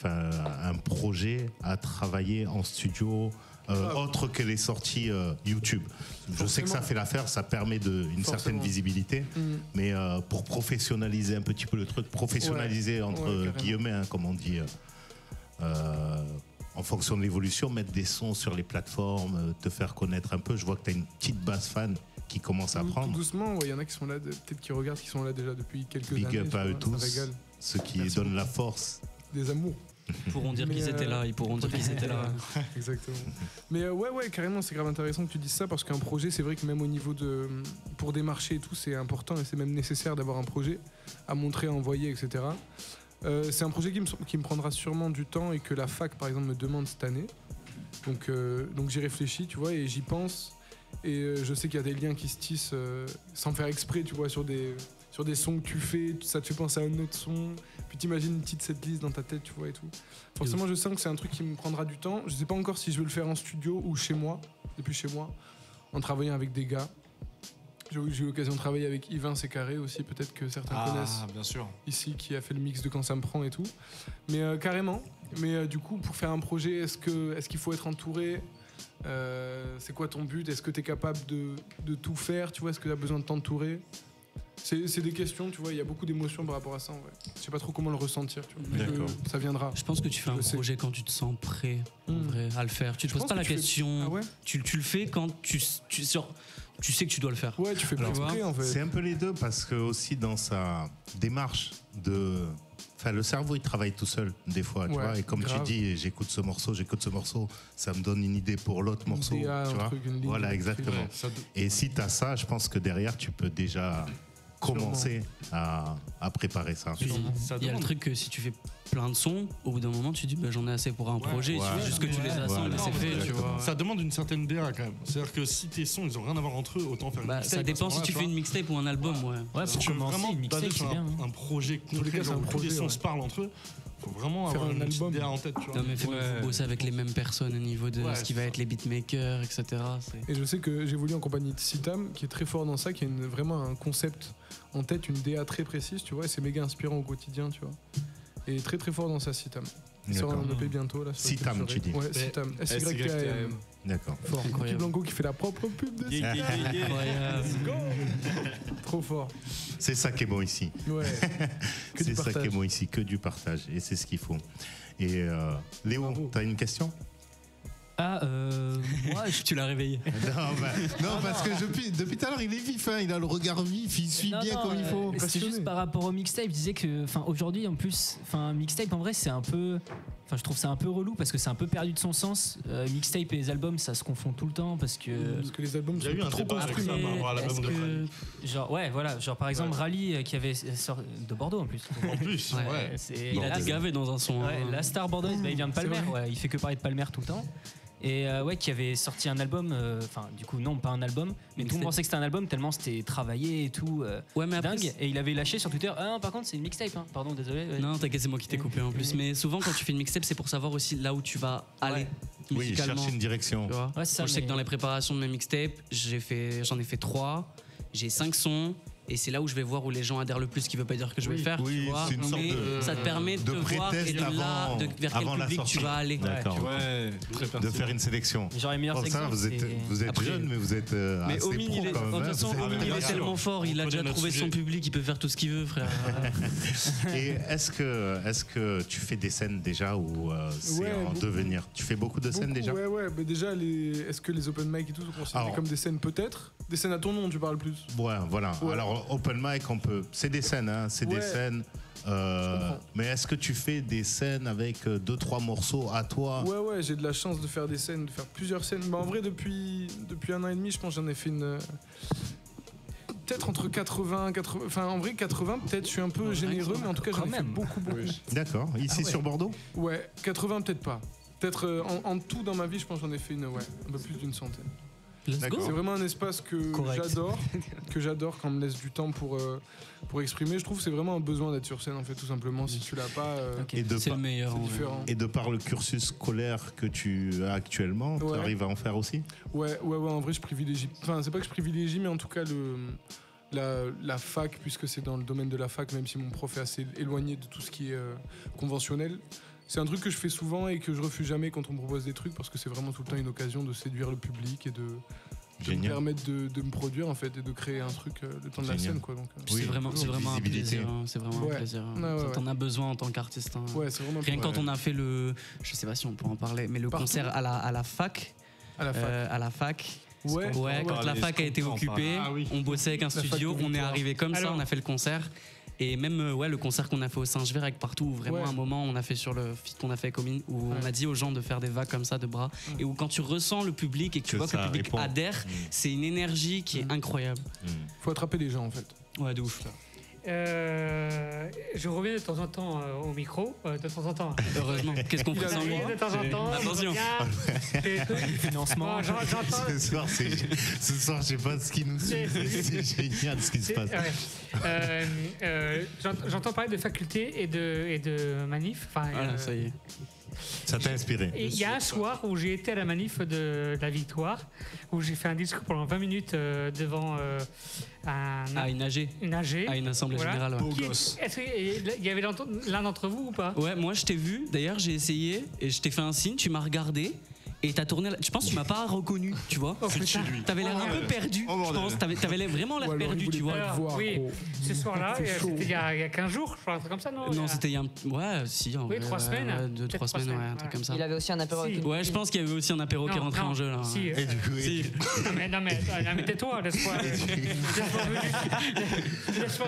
un projet à travailler en studio? Autre que les sorties YouTube. Je sais que ça fait l'affaire, ça permet une certaine visibilité, mais pour professionnaliser un petit peu le truc, entre guillemets, hein, comme on dit, en fonction de l'évolution, mettre des sons sur les plateformes, te faire connaître un peu. Je vois que tu as une petite base fan qui commence à prendre. Tout doucement, il y en a qui sont là, peut-être qui regardent, qui sont là déjà depuis quelques années. Big up à eux tous, ceux qui donnent la force. Des amours. Ils pourront dire qu'ils étaient là, Exactement. Mais ouais, carrément, c'est grave intéressant que tu dises ça, parce qu'un projet, c'est vrai que même au niveau pour démarcher et tout, c'est important et c'est même nécessaire d'avoir un projet à montrer, à envoyer, etc. C'est un projet qui me prendra sûrement du temps et que la fac, par exemple, me demande cette année. Donc j'y réfléchis, tu vois, et j'y pense. Et je sais qu'il y a des liens qui se tissent sans faire exprès, tu vois, sur des sons que tu fais, ça te fait penser à un autre son, puis t'imagines une petite setlist dans ta tête, tu vois, et tout. Forcément, je sens que c'est un truc qui me prendra du temps. Je sais pas encore si je veux le faire en studio ou chez moi, depuis chez moi, en travaillant avec des gars. J'ai eu l'occasion de travailler avec Yvain Carré aussi, peut-être que certains connaissent. Bien sûr. Ici, qui a fait le mix de Quand ça me prend et tout. Mais carrément. Mais du coup, pour faire un projet, est-ce qu'il faut être entouré? C'est quoi ton but? Est-ce que tu es capable de tout faire? Tu vois, est-ce que tu as besoin de t'entourer? C'est des questions, tu vois, il y a beaucoup d'émotions par rapport à ça en vrai. Je sais pas trop comment le ressentir, tu vois. D'accord. Ça viendra. Je pense que tu fais un projet quand tu te sens prêt en vrai, à le faire. Tu te poses pas la question. Tu le fais quand tu sais que tu dois le faire. Ouais, tu fais pas exprès en fait. C'est un peu les deux, parce que aussi dans sa démarche le cerveau il travaille tout seul des fois, tu vois, et comme grave. Tu dis, j'écoute ce morceau, ça me donne une idée pour l'autre morceau, tu vois. Voilà, exactement. Ouais, et si tu as ça, je pense que derrière tu peux déjà commencer à préparer ça. Il y a le truc que si tu fais plein de sons, au bout d'un moment tu dis j'en ai assez pour un projet, il suffit juste que tu les assembles et c'est fait, tu vois. Ça demande une certaine DA quand même. C'est-à-dire que si tes sons ils ont rien à voir entre eux, autant faire une mixtape. Ça dépend si tu fais une mixtape ou un album, ouais. Si tu veux vraiment te baser sur un projet concret, où les sons se parlent entre eux, faut vraiment avoir une petite DA en tête, tu vois. Non mais faut bosser avec les mêmes personnes au niveau de ce qui va être les beatmakers, etc. Et je sais que j'évolue en compagnie de Sitam, qui est très fort dans ça, qui a vraiment un concept en tête, une DA très précise, tu vois, et c'est méga inspirant au quotidien, tu vois. Et très très fort dans ça, Sitam. Il sort un EP bientôt là. Sitam, tu dis. Ouais, Sitam. S-Y-T-A-M. D'accord. Fort. Petit Blanco qui fait la propre pub de ça. Trop fort. C'est ça qui est bon ici. Ouais. C'est ça qui est bon ici, que du partage. Et c'est ce qu'il faut. Et Léo, t'as une question? Moi, tu l'as réveillé. Non, parce que depuis tout à l'heure, il est vif, hein, il a le regard vif, il suit bien comme il faut. C'est juste par rapport au mixtape, je disais que aujourd'hui, en plus, mixtape en vrai, c'est un peu. Je trouve ça un peu relou parce que c'est un peu perdu de son sens. Mixtape et les albums, ça se confond tout le temps parce que les albums sont trop construits par rapport à l'album de Rally. Genre par exemple Rally qui avait sorti de Bordeaux en plus. En plus, il a gavé dans un son. La star bordeaux, il vient de Palmer, il fait que parler de Palmer tout le temps. Et qui avait sorti un album, du coup non pas un album, mais tout le monde pensait que c'était un album tellement c'était travaillé et tout, mais dingue. Et il avait lâché sur Twitter, non par contre c'est une mixtape, hein. Pardon désolé. Non t'inquiète, c'est moi qui t'ai coupé en plus. Mais souvent quand tu fais une mixtape c'est pour savoir aussi là où tu vas aller musicalement. Oui, chercher une direction. Je sais que dans les préparations de mes mixtapes j'en ai fait 3, j'ai 5 sons. Et c'est là où je vais voir où les gens adhèrent le plus, ce qui veut pas dire que je vais le faire. Oui, tu vois, c'est une sorte ça te permet de voir et de là vers quel public tu vas aller. D'accord. De faire une sélection. J'aurais meilleur exemple. Vous êtes jeune, mais vous êtes mais assez Omin, pro quand même. De toute façon, Omin, il est tellement fort, il a déjà trouvé son public, il peut faire tout ce qu'il veut, frère. Et est-ce que tu fais des scènes déjà ou c'est en devenir? Tu fais beaucoup de scènes déjà? Ouais. Mais déjà, est-ce que les open mic et tout sont considérés comme des scènes peut-être? Des scènes à ton nom, tu parles plus? Ouais, voilà. Alors, open mic, c'est des scènes, hein, c'est des scènes. Mais est-ce que tu fais des scènes avec 2-3 morceaux à toi? Ouais, j'ai de la chance de faire des scènes, de faire plusieurs scènes. Mais en vrai, depuis 1 an et demi, je pense que j'en ai fait une. Peut-être entre 80, enfin en vrai 80 peut-être, je suis un peu généreux, mais en tout cas j'en ai fait beaucoup. D'accord, ici sur Bordeaux? Ouais, 80 peut-être pas. Peut-être en tout dans ma vie, je pense que j'en ai fait un peu plus d'une centaine. C'est vraiment un espace que j'adore quand on me laisse du temps pour exprimer. Je trouve que c'est vraiment un besoin d'être sur scène en fait, tout simplement. Si tu l'as pas, c'est le meilleur. C'est différent. Et de par le cursus scolaire que tu as actuellement, tu arrives à en faire aussi? Ouais, en vrai je privilégie. Enfin, c'est pas que je privilégie, mais en tout cas la fac, puisque c'est dans le domaine de la fac, même si mon prof est assez éloigné de tout ce qui est conventionnel. C'est un truc que je fais souvent et que je refuse jamais quand on me propose des trucs parce que c'est vraiment tout le temps une occasion de séduire le public et de me permettre de me produire en fait et de créer un truc le temps de la scène, quoi. Donc, c'est vraiment un plaisir. C'est vraiment un plaisir. T'en as besoin en tant qu'artiste. Ouais, c'est vraiment. Rien que quand on a fait je sais pas si on peut en parler, mais le concert à la fac. À la fac. Ouais, quand la fac a été occupée, on bossait avec un studio, on est arrivé comme ça, on a fait le concert. Et même le concert qu'on a fait au Singe-Vert avec partout, où vraiment un moment on a fait sur le feat qu'on a fait avec Omin, où on a dit aux gens de faire des vagues comme ça de bras, et où quand tu ressens le public et que tu vois que le public adhère, c'est une énergie qui est incroyable. Faut attraper les gens en fait. Ouais, de ouf. Je reviens de temps en temps au micro, de temps en temps. Heureusement. Qu'est-ce qu'on fait sans moi? De temps en temps. Attention. Financement. Ce soir, je sais pas ce qui nous suit. C'est génial ce qui se passe. J'entends parler de faculté et de manif. Voilà, ça y est. Ça t'a inspiré. Il y a un soir où j'ai été à la manif de la Victoire, où j'ai fait un discours pendant 20 minutes devant une AG. Une assemblée générale. Est-ce qu'il y avait l'un d'entre vous ou pas? Ouais, moi je t'ai vu. D'ailleurs, j'ai essayé et je t'ai fait un signe. Tu m'as regardé. Et t'as tourné. Je pense que tu m'as pas reconnu, tu vois. T'avais l'air un peu perdu. Je pense. T'avais vraiment l'air perdu, tu vois. Oui, ce soir-là, c'était il y a 15 jours, je crois, un truc comme ça, non? Non, c'était il y a 3 semaines. 2-3 semaines, un truc comme ça. Il avait aussi un apéro. Ouais, je pense qu'il y avait aussi un apéro qui est rentré en jeu là. Si. Non mais tais-toi, laisse-moi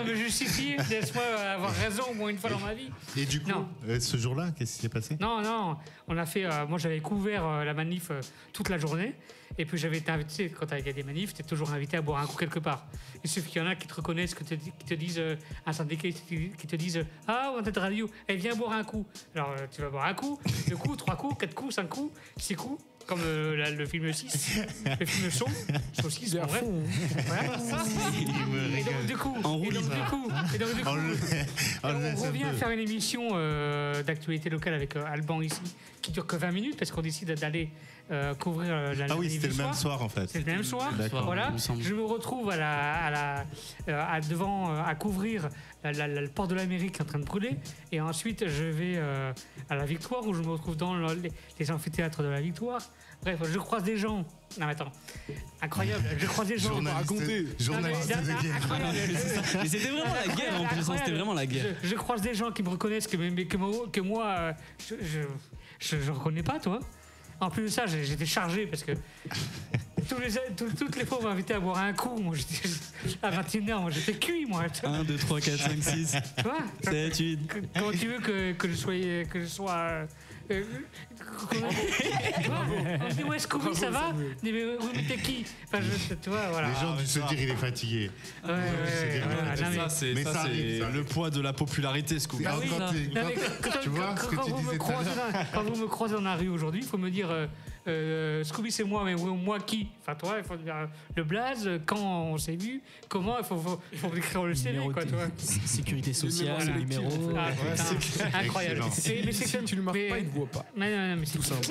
me justifier, laisse-moi avoir raison au moins une fois dans ma vie. Et du coup, ce jour-là, qu'est-ce qui s'est passé? Non, on a fait. Moi, j'avais couvert la manif toute la journée. Et puis j'avais été invité, quand il y a des manifs, tu es toujours invité à boire un coup quelque part. Il suffit qu'il y en a qui te reconnaissent, qui te disent, un syndicaliste qui te disent « Ah, Wanted Radio, viens boire un coup ». Alors tu vas boire un coup, 2 coups, 3 coups, 4 coups, 5 coups, 6 coups. Comme le film 6, le film Saucisse, en vrai. Voilà. Et donc du coup, on revient à faire une émission d'actualité locale avec Alban ici, qui dure que 20 minutes parce qu'on décide d'aller couvrir la Ah oui, c'était le même soir en fait. C'est le même soir. Voilà. Je me retrouve à couvrir le port de l'Amérique en train de brûler, et ensuite je vais à la Victoire où je me retrouve dans les amphithéâtres de la Victoire. Bref, je croise des gens. Non, mais attends, incroyable. Je croise des gens. Journaliste de guerre. Mais c'était vraiment la guerre en plus. C'était vraiment la guerre. Je croise des gens qui me reconnaissent que moi, je reconnais pas, toi. En plus de ça, j'étais chargé parce que toutes les fois on m'invitait à boire un coup. Moi, j'étais à 21h, moi j'étais cuit, moi. 1, 2, 3, 4, 5, 6. 7, 8. Comment tu veux que je sois. On me dit ouais, Scooby, ça va? Mais t'es qui? Enfin, tu vois, voilà. Les gens du se dire il est fatigué. C'est le poids de la popularité, Scooby. Tu vois ce que tu disais tout à l'heure. Quand vous me croisez dans la rue aujourd'hui, il faut me dire Scooby, c'est moi, mais moi qui? Enfin, toi, il faut dire le blaze, quand on s'est vu, comment, il faut écrire le CV, quoi, tu vois. Sécurité sociale, le numéro. Incroyable. Mais si tu le marques pas, il ne voit pas. Mais c'est tout simple.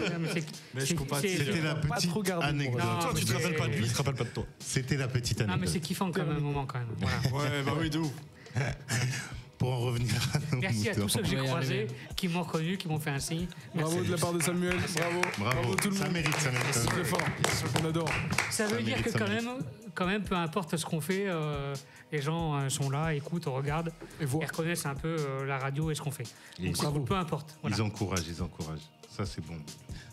C'était la petite anecdote. Toi, tu te rappelles pas de lui, il te rappelle pas de toi. C'était la petite anecdote. Non, mais c'est kiffant quand même, un moment quand même. Ouais, bah oui, de ouf. Pour en revenir à nos merci à tous ceux que j'ai croisés, qui m'ont reconnu, qui m'ont fait un signe. Bravo de la part de Samuel, bravo tout le monde. Ça mérite. C'est fort, on adore. Ça veut dire que quand même, peu importe ce qu'on fait, les gens sont là, écoutent, regardent, et reconnaissent un peu la radio et ce qu'on fait. Donc c'est cool, peu importe. Voilà. Ils encouragent. Ça c'est bon.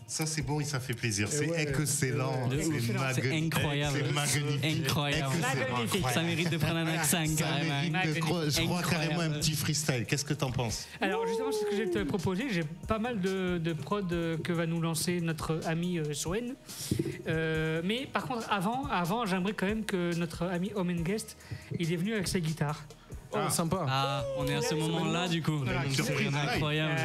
Ça c'est bon et ça fait plaisir. C'est excellent. C'est incroyable. C'est magnifique. Incroyable. Ça mérite de prendre un accent carrément. Je crois carrément un petit freestyle. Qu'est-ce que t'en penses? Alors justement, c'est ce que j'ai te proposé. J'ai pas mal de prod que va nous lancer notre ami Soen. Mais par contre, avant, j'aimerais quand même que notre ami Home Guest, il est venu avec sa guitare. Oh, sympa. Ah, on est à ce moment-là du coup. Voilà, incroyable.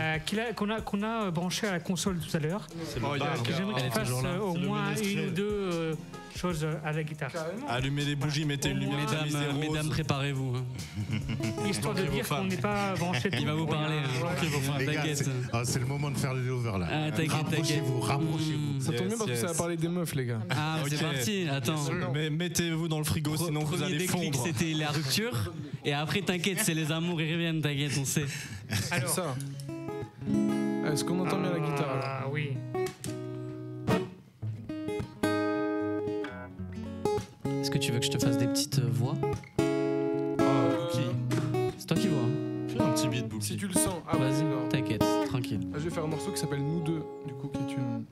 Qu'on a branché à la console tout à l'heure. J'aimerais qu'il fasse au moins une ou deux choses à la guitare. Allumez les bougies, mettez une lumière. Mesdames, préparez-vous. Histoire de dire qu'on n'est pas branché. Il va vous parler. T'inquiète. C'est le moment de faire le over là. Rapprochez-vous. Ça tombe bien parce que ça va parler des meufs, les gars. Ah, c'est parti. Attends. Mais mettez-vous dans le frigo, sinon vous allez fondre. C'était la rupture. Et après, t'inquiète, c'est les amours, ils reviennent, t'inquiète, on sait. Alors ça. Est-ce qu'on entend bien la guitare? Ah oui. Est-ce que tu veux que je te fasse des petites voix? C'est toi qui vois. Fais un petit beat, Bouki. Si tu le sens. Ah, vas-y, t'inquiète, tranquille. Je vais faire un morceau qui s'appelle Nous deux, du coup, qui est une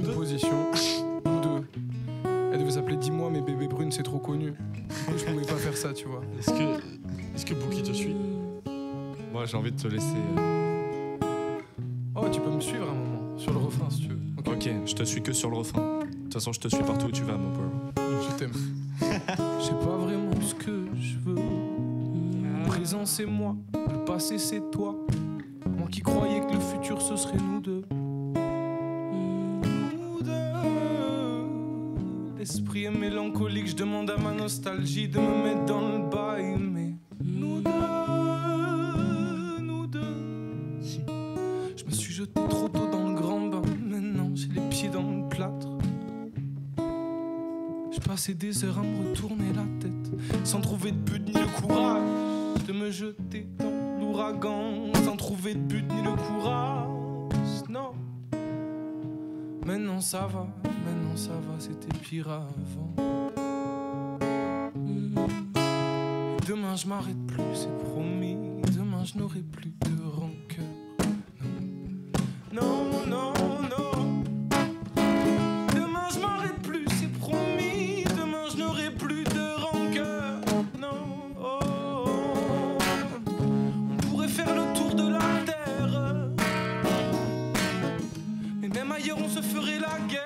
composition. Nous deux. Elle devait s'appeler Dis-moi, mais bébé brune, c'est trop connu. Je pouvais pas faire ça, tu vois. Est-ce que Bouki te suit? Moi, j'ai envie de te laisser. Oh, tu peux me suivre un moment, sur le refrain, si tu veux. Ok, je te suis que sur le refrain. De toute façon, je te suis partout où tu vas, mon bro. Je t'aime. Je sais pas vraiment ce que je veux. Le présent, c'est moi. Le passé, c'est toi. Moi qui croyais que le futur, ce serait nous deux. Nous deux. L'esprit est mélancolique. Je demande à ma nostalgie de me mettre dans le bail. Mais nous deux. Je me suis jeté trop tôt dans le grand bain. Maintenant, j'ai les pieds dans le plâtre. Je passais des heures à me retourner la tête, sans trouver de but ni le courage de me jeter dans l'ouragan, sans trouver de but ni le courage. Non. Maintenant ça va, c'était pire avant. Demain je m'arrête plus, c'est promis. Demain je n'aurai plus de rancœur. Non, non, non. Demain je m'arrête plus, c'est promis. Demain je n'aurai plus de rancœur. Non, oh, oh, oh. On pourrait faire le tour de la terre, mais même ailleurs on se ferait la guerre.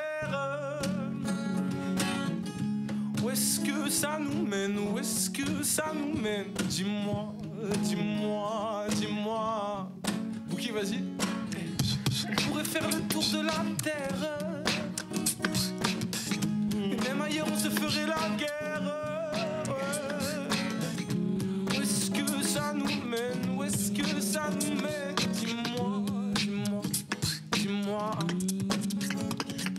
mène, où est-ce que ça nous mène? Dis-moi, dis-moi, dis-moi. Bouki, vas-y. On pourrait faire le tour de la terre. Et même ailleurs on se ferait la guerre. Où est-ce que ça nous mène? Où est-ce que ça nous mène? Dis-moi, dis-moi, dis-moi.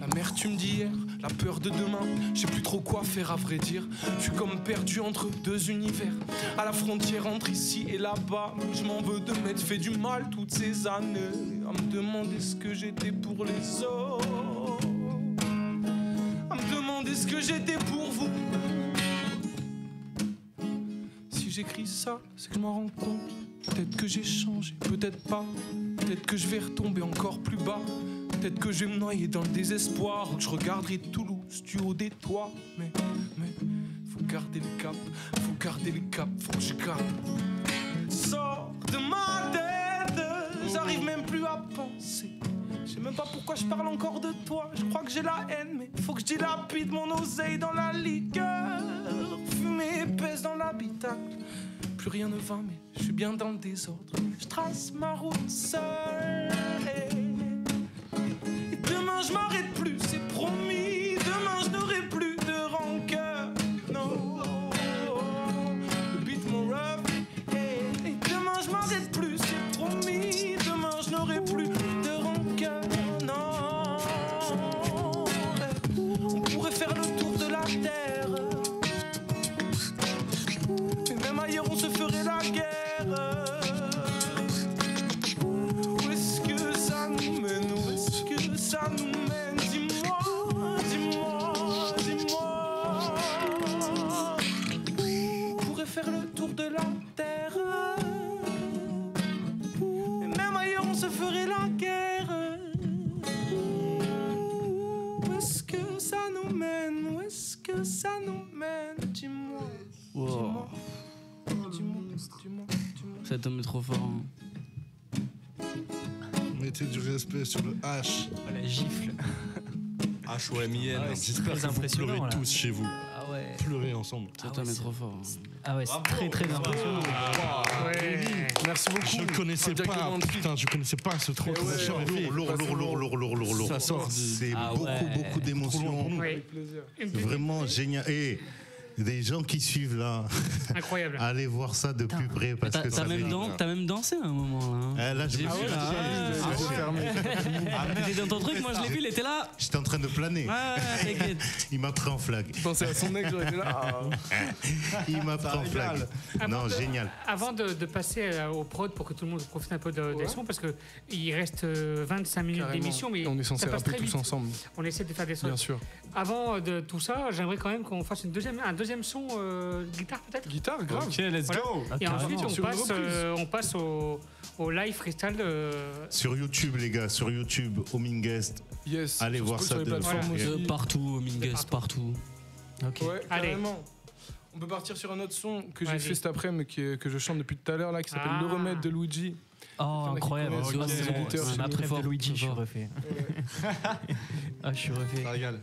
L'amertume d'hier, la peur de demain, je sais plus trop quoi faire à vrai dire. Je suis comme perdu entre deux univers, à la frontière entre ici et là-bas. Je m'en veux de m'être fait du mal toutes ces années, à me demander ce que j'étais pour les autres, à me demander ce que j'étais pour vous. Si j'écris ça, c'est que je m'en rends compte. Peut-être que j'ai changé, peut-être pas. Peut-être que je vais retomber encore plus bas. Peut-être que je vais me noyer dans le désespoir, ou que je regarderai Toulouse du haut des toits. Mais, faut garder le cap, faut garder le cap, faut que je garde. Sors de ma tête, j'arrive même plus à penser. Je sais même pas pourquoi je parle encore de toi. Je crois que j'ai la haine, mais faut que je dilapide mon oseille dans la liqueur. Fumer épaisse dans l'habitacle. Plus rien ne va, mais je suis bien dans le désordre. Je trace ma route seule. Et demain je m'arrête plus, c'est promis. Demain je n'aurai plus de rancœur. Non, le beat mon rough. Et demain je m'arrête plus, c'est promis. Demain je n'aurai plus de rancœur. Non, on pourrait faire le tour de la terre. Et même ailleurs on se ferait la guerre. Où est-ce que ça nous mène? Où est-ce que ça nous mène? Dis-moi, dis-moi, dis-moi. On pourrait faire le tour de la terre. Et même ailleurs on se ferait la guerre. Où est-ce que ça nous mène? Où est-ce que ça nous mène? Dis-moi, dis-moi. Cet homme est trop fort. Hein. Mettez du respect sur le H. Oh, la gifle. H-O-M-I-N. J'espère que vous pleurez tous chez vous. Ah ouais. Pleurez ensemble. Cet homme est trop fort. Ah ouais, c'est très très impressionnant. Merci beaucoup. Je ne connaissais pas. Putain, je connaissais pas ce truc. Lourd. Ça sort. C'est beaucoup d'émotions. Vraiment génial. Et des gens qui suivent là. Incroyable. Allez voir ça de plus près parce que t'as même dansé à un moment là. Là, je me suis T'étais dans ton truc, moi je l'ai vu, il était là. J'étais en train de planer. T'inquiète. Il m'a pris en flag. Je pensais à son mec, j'aurais été là. Il m'a pris en flag. Non, génial. Avant de passer au prod pour que tout le monde profite un peu des sons, parce qu'il reste 25 minutes d'émission, mais on est censé rapper tous ensemble. On essaie de faire des sons. Bien sûr. Avant de tout ça, j'aimerais quand même qu'on fasse un deuxième son guitare peut-être. Guitare, grave. Ok, let's go. Et ensuite on passe au live freestyle. Sur YouTube les gars, sur YouTube, Homingest. Yes. Allez voir ça partout, Homingest, partout. Ok. Ouais, carrément. On peut partir sur un autre son que j'ai fait cet après-midi, que je chante depuis tout à l'heure là, qui s'appelle Le Remède de Luigi. Oh, incroyable. C'est après de Luigi, je suis refait. Ah, je suis refait. Ça régale.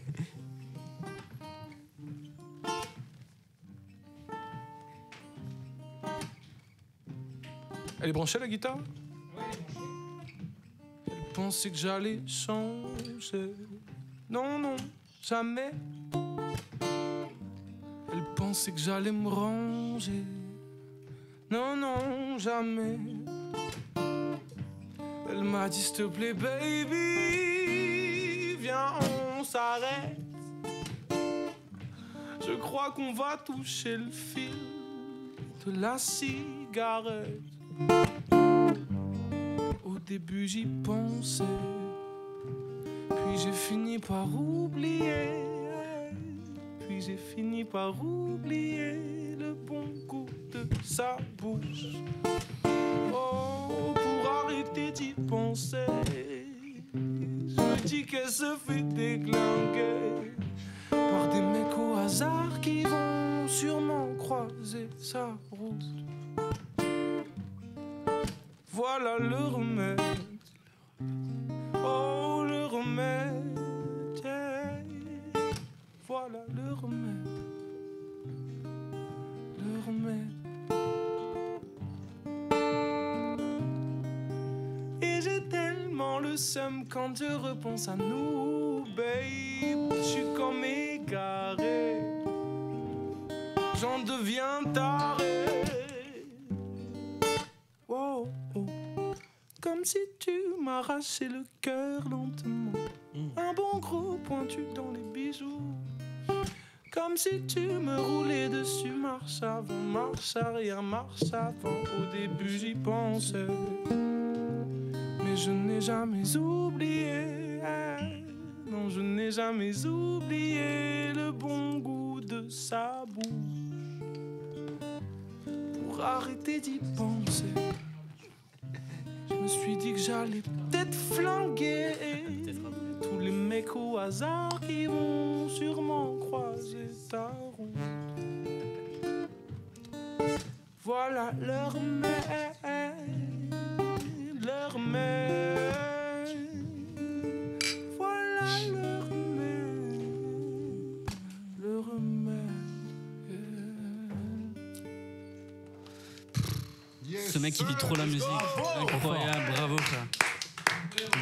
Elle est branchée la guitare? Oui, elle est branchée. Elle pensait que j'allais changer. Non, non, jamais. Elle pensait que j'allais me ranger. Non, non, jamais. Elle m'a dit s'il te plaît, baby, viens, on s'arrête. Je crois qu'on va toucher le fil de la cigarette. Au début j'y pensais, puis j'ai fini par oublier. Puis j'ai fini par oublier le bon goût de sa bouche. Oh, pour arrêter d'y penser, je me dis qu'elle se fait déglinguer par des mecs au hasard qui vont sûrement croiser sa route. Voilà le remède. Oh, le remède. Yeah. Voilà le remède. j'ai tellement le seum quand je repense à nous, babe. Je suis comme égaré, j'en deviens taré. Wow, oh. Comme si tu m'arrachais le cœur lentement. Un bon gros pointu dans les bijoux. Comme si tu me roulais dessus, marche avant, marche arrière, marche avant. Au début j'y pensais, mais je n'ai jamais oublié. Non, je n'ai jamais oublié le bon goût de sa bouche. Pour arrêter d'y penser, je me suis dit que j'allais peut-être flanquer tous les mecs au hasard qui vont sûrement croiser ta route. Voilà leur mail, leur mail. Voilà leur mail, leur mail. Ce mec, il vit trop la musique. Incroyable, bravo, frère.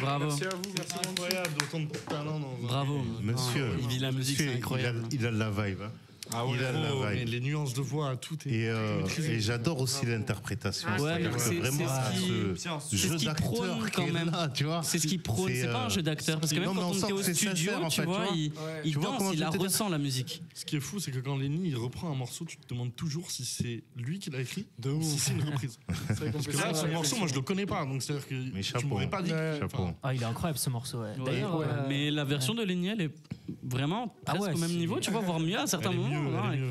Bravo. Merci à vous, merci incroyable d'autant de talent dans Bravo. Monsieur, il vit la musique, c'est incroyable. Il a de la vibe. Hein. Ah ouais, il a de la vibe. Les nuances de voix, tout est. Et j'adore aussi l'interprétation. Ouais, mais c'est vraiment ce jeu qui d'acteur prône quand même. là, tu vois. C'est ce qui prône. C'est pas un jeu d'acteur parce que même quand on était au studio, tu vois, il danse, il la ressent la musique. Ce qui est fou, c'est que quand Lenny il reprend un morceau, tu te demandes toujours si c'est lui qui l'a écrit ou si c'est une reprise. Parce que là, ce morceau, moi je le connais pas, donc c'est-à-dire que tu m'aurais pas dit. Ah, il est incroyable ce morceau. D'ailleurs, mais la version de Lenny, elle est vraiment presque au même niveau, tu vois, voire mieux à certains moments.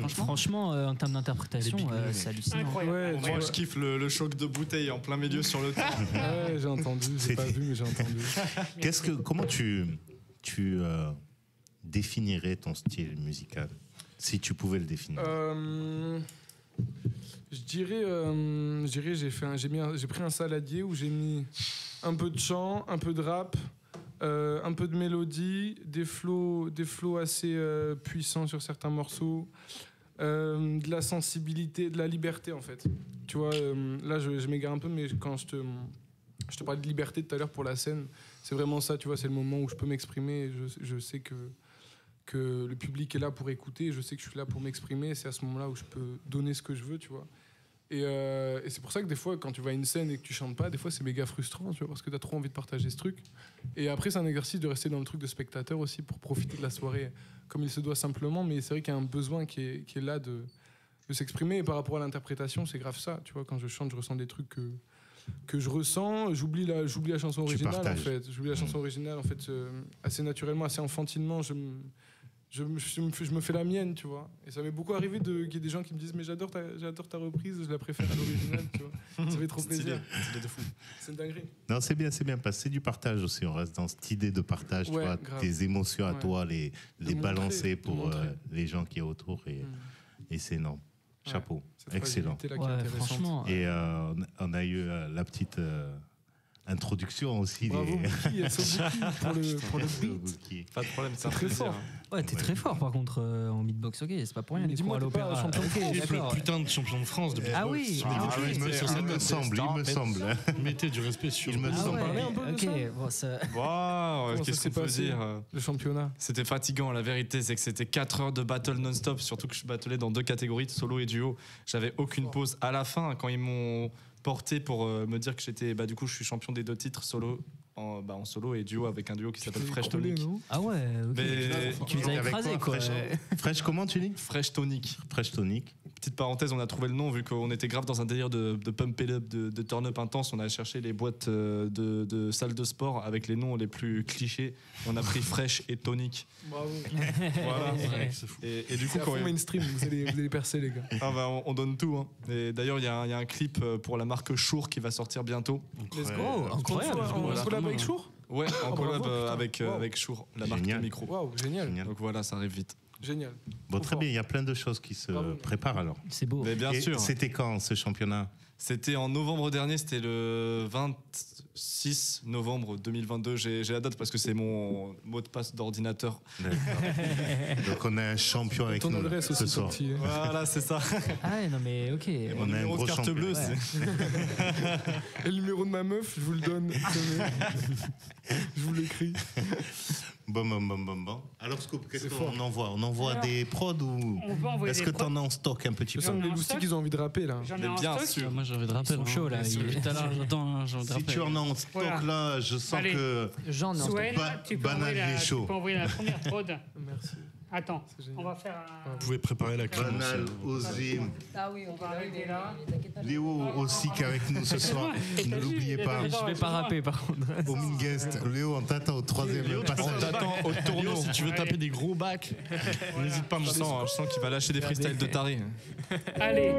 Franchement, en termes d'interprétation, c'est hallucinant. Ouais, moi, je kiffe le choc de bouteille en plein milieu sur le temps. Ouais, j'ai entendu, j'ai pas vu, mais j'ai entendu. Comment tu définirais ton style musical, si tu pouvais le définir? Je dirais, j'ai pris un saladier où j'ai mis un peu de chant, un peu de rap, un peu de mélodie, des flows assez puissants sur certains morceaux. De la sensibilité, de la liberté en fait. Tu vois, là je m'égare un peu, mais quand je te parlais de liberté tout à l'heure pour la scène, c'est vraiment ça, tu vois, c'est le moment où je peux m'exprimer. Je sais que le public est là pour écouter, je sais que je suis là pour m'exprimer, c'est à ce moment-là où je peux donner ce que je veux, tu vois. Et c'est pour ça que des fois, quand tu vas à une scène et que tu chantes pas, des fois c'est méga frustrant, tu vois, parce que t'as trop envie de partager ce truc. Et après, c'est un exercice de rester dans le truc de spectateur aussi pour profiter de la soirée comme il se doit simplement. Mais c'est vrai qu'il y a un besoin qui est là de s'exprimer. Et par rapport à l'interprétation, c'est grave ça, tu vois. Quand je chante, je ressens des trucs que je ressens. J'oublie la chanson originale, en fait. J'oublie la chanson originale, en fait, assez naturellement, assez enfantinement. Je me fais la mienne, tu vois. Et ça m'est beaucoup arrivé qu'il y ait des gens qui me disent mais j'adore ta reprise, je la préfère à l'original, tu vois. Ça fait trop plaisir. C'est une dinguerie. Non, c'est bien, parce que c'est du partage aussi. On reste dans cette idée de partage, tu vois, tes émotions à toi, les balancer pour les gens qui sont autour. Et c'est énorme. Chapeau. Excellent. Franchement. Et on a eu la petite... introduction aussi. Bravo, Bouki, pour le beat. Pas de problème, c'est très fort. Ouais, t'es très fort par contre en beatbox, ok, c'est pas pour rien. Dis-moi, t'es pas champion de France. Le putain de champion de France de beatbox. Ah oui, il me semble. Mettez du respect sur il me semble. Parler un peu de ça. Qu'est-ce qu'on peut dire? Le championnat. C'était fatigant, la vérité, c'est que c'était 4 heures de battle non-stop, surtout que je battlais dans 2 catégories, solo et duo. J'avais aucune pause. À la fin, quand ils m'ont porté pour me dire que j'étais, du coup, je suis champion des 2 titres solo. En solo et duo avec un duo qui s'appelle Fresh Tonic. Ah ouais, ok. Tu les as écrasés quoi. Fresh comment tu dis? Fresh Tonic. Fresh Tonic. Petite parenthèse, on a trouvé le nom vu qu'on était grave dans un délire de pump it up, de turn up intense. On a cherché les boîtes de salles de sport avec les noms les plus clichés. On a pris Fresh et Tonic. Bravo. Voilà. Ouais, et du coup, quand mainstream, vous allez percer les gars. On donne tout. Hein. Et d'ailleurs, il y a un clip pour la marque Shure qui va sortir bientôt. Let's go. Incroyable. Avec Shure? Ouais, en collab avec Shure, la marque de micro. Waouh, génial. Donc voilà, ça arrive vite. Génial. Bon, très bien, il y a plein de choses qui se préparent alors. C'est beau. Mais bien sûr. C'était quand ce championnat? C'était en novembre dernier, c'était le 26 novembre 2022. J'ai la date parce que c'est mon mot de passe d'ordinateur. Donc on a un champion avec nous là, ce soir. Voilà, c'est ça. Ah ouais, non mais ok. Et mon numéro de carte bleue, c'est... Et le numéro de ma meuf, je vous le donne. Je vous l'écris. Bon. Alors Scoop, qu'est-ce qu'on envoie? On envoie des prods ou est-ce que t'en as en stock un petit peu? Les loustiques, ils ont envie de rapper là. J'en ai en bien stock. sûr. Moi j'ai envie de rapper. Ils sont chauds là. Tout à l'heure, j'attends. Si tu en as en stock là, je sens que J'en ai en stock. Swen, tu peux envoyer la première prod. Merci. Attends, on va faire un... Vous pouvez préparer la création. Banal, Ozim, Ah oui, On va arrêter là. Léo aussi qui est avec nous ce soir. Ne l'oubliez pas. Je vais pas rapper par contre. Au main guest, Léo, on t'attend au troisième passage. On t'attend au tournoi. Si tu veux taper des gros bacs, n'hésite pas à me Je sens qu'il va lâcher des freestyles de taré. Allez.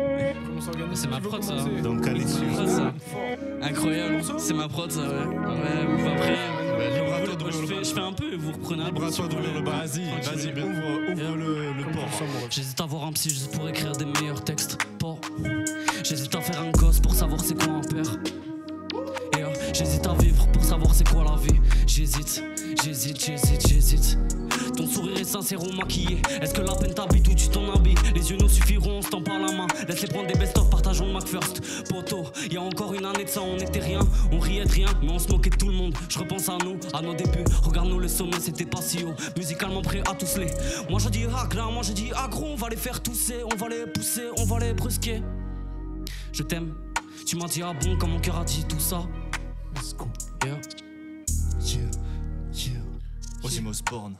C'est ma prod ça. Donc allez suivre. Incroyable, c'est ma prod ça, ouais. Ouais, après, je fais un peu et vous reprenez un peu. Libre-toi d'ouvrir le bar. Vas-y, ouvre le port. J'hésite à voir un psy juste pour écrire des meilleurs textes. J'hésite à faire un gosse pour savoir c'est quoi un père. Et j'hésite à vivre pour savoir c'est quoi la vie. J'hésite. Ton sourire est sincère ou maquillé? Est-ce que la peine t'habite ou tu t'en habilles? Les yeux nous suffiront, on se tend par la main. Laisse-les prendre des best-of, partageons le McFirst. Poto, y'a encore une année de ça, on était rien. On riait de rien, mais on se moquait de tout le monde. Je repense à nous, à nos débuts. Regarde-nous, le sommet c'était pas si haut. Musicalement prêt à tous les. Moi je dis là, moi je dis gros, on va les faire tousser. On va les pousser, on va les brusquer. Je t'aime, tu m'as dit bon quand mon cœur a dit tout ça. Let's go. Ozim Osbourne.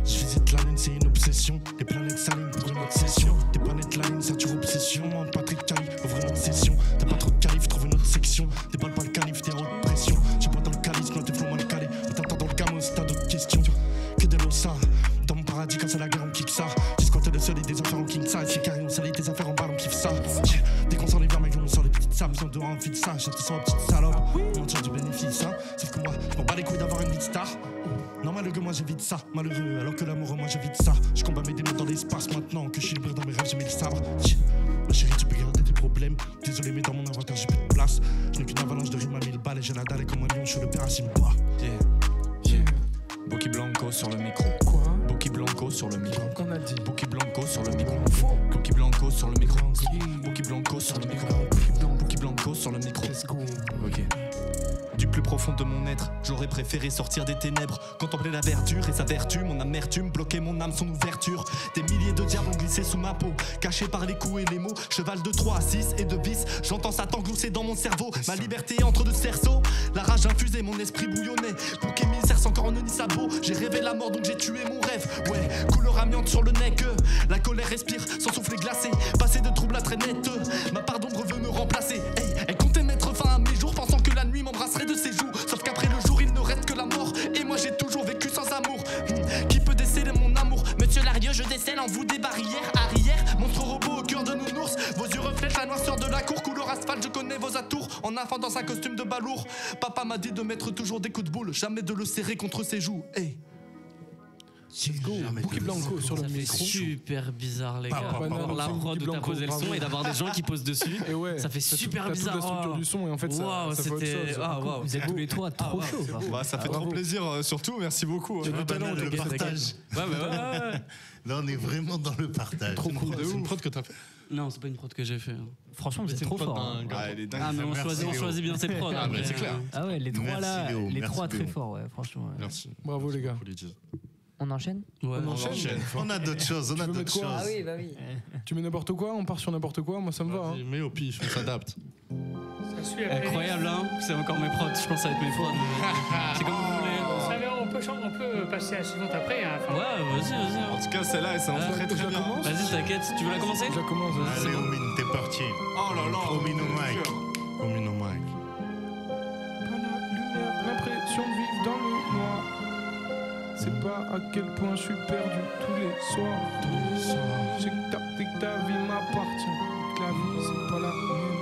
Je visite la lune, c'est une obsession. Les planètes s'alignent pour une obsession. Des planètes la lune, ça tue obsession. Moi, Patrick Cali, ouvre une autre session. T'as pas trop de calife, trouve une autre section. T'es pas le calife, t'es en haute pression. J'ai pas dans le calice, moi t'es flow mal calé. On t'attend dans le camo si t'as d'autres questions. Que de l'eau ça. Dans mon paradis, quand c'est la guerre, on kick ça. J'ai squatté le sol et des affaires en king size. C'est carré, on salit des affaires en balle, on kiffe ça. Dès qu'on sort les verres, mec, on sort les petites sables. Ils ont dehors envie de ça. J'étais sur la petite salope. On tire du bénéfice, hein. Sauf que moi, je m'en bats les couilles d'avoir une vie de star. Non, malheureux, moi j'évite ça. Malheureux, alors que l'amour, moi j'évite ça. Je combats mes démons dans l'espace maintenant que je suis libre dans mes rêves, j'ai mis le sabre. Ma chérie, tu peux garder tes problèmes. Désolé, mais dans mon inventaire, j'ai plus de place. Je n'ai qu'une avalanche de rimes à 1000 balles et j'ai la dalle et comme un lion, je suis le père à Simba. Boki Blanco sur le micro. Quoi? Boki Blanco sur le micro. Qu'on a dit? Boki Blanco sur le micro. Boki Blanco sur le micro. Boki Blanco sur le micro. Boki Blanco sur le micro. Let's go. Ok. Du plus profond de mon être, j'aurais préféré sortir des ténèbres, contempler la verdure et sa vertu, mon amertume, bloquer mon âme, son ouverture. Des milliers de diables ont glissé sous ma peau, cachés par les coups et les mots. Cheval de 3 à 6 et de vis, j'entends Satan glousser dans mon cerveau. Ma liberté entre deux cerceaux, la rage infusée, mon esprit bouillonnait. Bouquet 1000 encore en sabot, j'ai rêvé la mort donc j'ai tué mon rêve. Ouais, couleur amiante sur le neck, la colère respire sans souffler glacé. Passé de trouble à très net, ma part d'ombre veut me remplacer. Hey, elle comptait mettre fin à mes jours, pensant que la nuit m'embrasserait de ses joues. Sauf qu'après le jour il ne reste que la mort. Et moi j'ai toujours vécu sans amour. Qui peut déceler mon amour? Monsieur Larieux, je décèle en vous des barrières arrière. Monstre robot au cœur de nounours. Vos yeux reflètent la noirceur de la cour. Couleur asphalte, je connais vos atours. En enfant dans un costume de balourd. Papa m'a dit de mettre toujours des coups de boule, jamais de le serrer contre ses joues. Hey. Let's go. Boki Blanco sur le Ça fait micro. super bizarre les gars. D'avoir la prod où t'as posé le son et d'avoir des gens qui posent dessus. Et ouais, ça fait super t'as bizarre. toute la structure du son et en fait ça fait autre chose. Vous êtes tous les trois trop chauds. Bah, ça fait trop plaisir, surtout. Merci beaucoup. Tu as du talent, le partage. Ouais. Là, on est vraiment dans le partage. Trop cool. C'est une prod que t'as fait. Non, c'est pas une prod que j'ai fait. Franchement, vous êtes trop forts. Elle est dingue. Ah, mais on choisit bien ses prods. Ah, mais c'est clair. Ah ouais, les trois là, Léo, les merci trois très Léo. forts, ouais, franchement. Merci. Bravo les gars. On enchaîne? Ouais, On enchaîne. On a d'autres choses, on a veux d'autres mettre quoi? Ah choses. oui, bah oui. Tu mets n'importe quoi, on part sur n'importe quoi, moi ça me va. Hein. Mais au pif, on s'adapte. Ça suit la playlist. incroyable, hein. C'est encore mes prods. Je pense que ça va être mes prods. C'est comme vous voulez. Vous savez, on peut passer à la suivante après. Hein. Enfin, Ouais, vas-y. En tout cas, celle-là, elle s'annonce très très bien. Vas-y, t'inquiète. Tu veux la commencer? Je commence. Allez, Omin, t'es parti. Oh là là. Omin au mic. Omin au mic. Pas la lumière, l'impression de vivre dans le noir. C'est pas à quel point je suis perdu tous les soirs. J'ai capté que ta vie m'appartient. Que la vie c'est pas la mienne.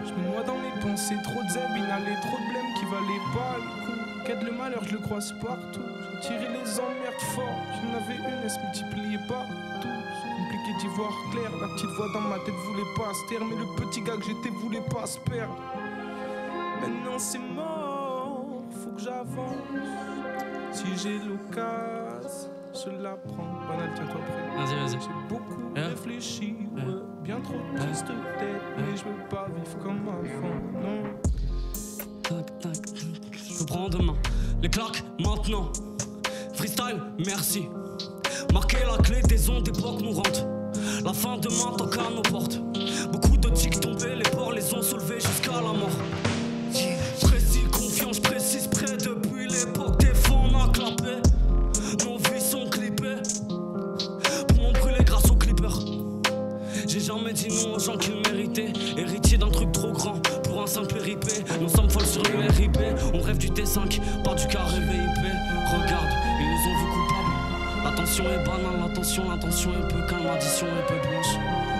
Je me noie dans mes pensées, trop de zeb, inhalé, trop de blême qui valait pas le coup. Qu'aide le malheur, je le croise partout. J'ai tiré les emmerdes fort. J'en avais une, elle se multipliait pas tout. C'est compliqué d'y voir voir clair. La petite voix dans ma tête voulait pas se taire, mais le petit gars que j'étais voulait pas se perdre. Maintenant c'est mort, faut que j'avance. Si j'ai l'occasion, je la prends. Banal, tiens-toi prêt. Vas-y. J'ai beaucoup réfléchi, bien trop triste tête, mais je veux pas vivre comme avant, non. Tac. Je prends demain les claques maintenant. Freestyle, merci. Marquer la clé des ondes d'époque mourantes. La fin demain toque à nos portes. Beaucoup de tics tombés, les ports les ont soulevés jusqu'à la mort. Précis, confiant, je précise près depuis l'époque des fonds on a clapé. Nos vies sont clippées pour m'en brûler grâce aux clippers. J'ai jamais dit non aux gens qui le méritaient. Héritier d'un truc trop grand pour un simple RIP. Nous sommes folles sur le RIP. On rêve du T5, pas du carré VIP. Regarde, ils nous ont vu coupables. L'attention est banale, l'intention est peu calme, l'addition est peu blanche.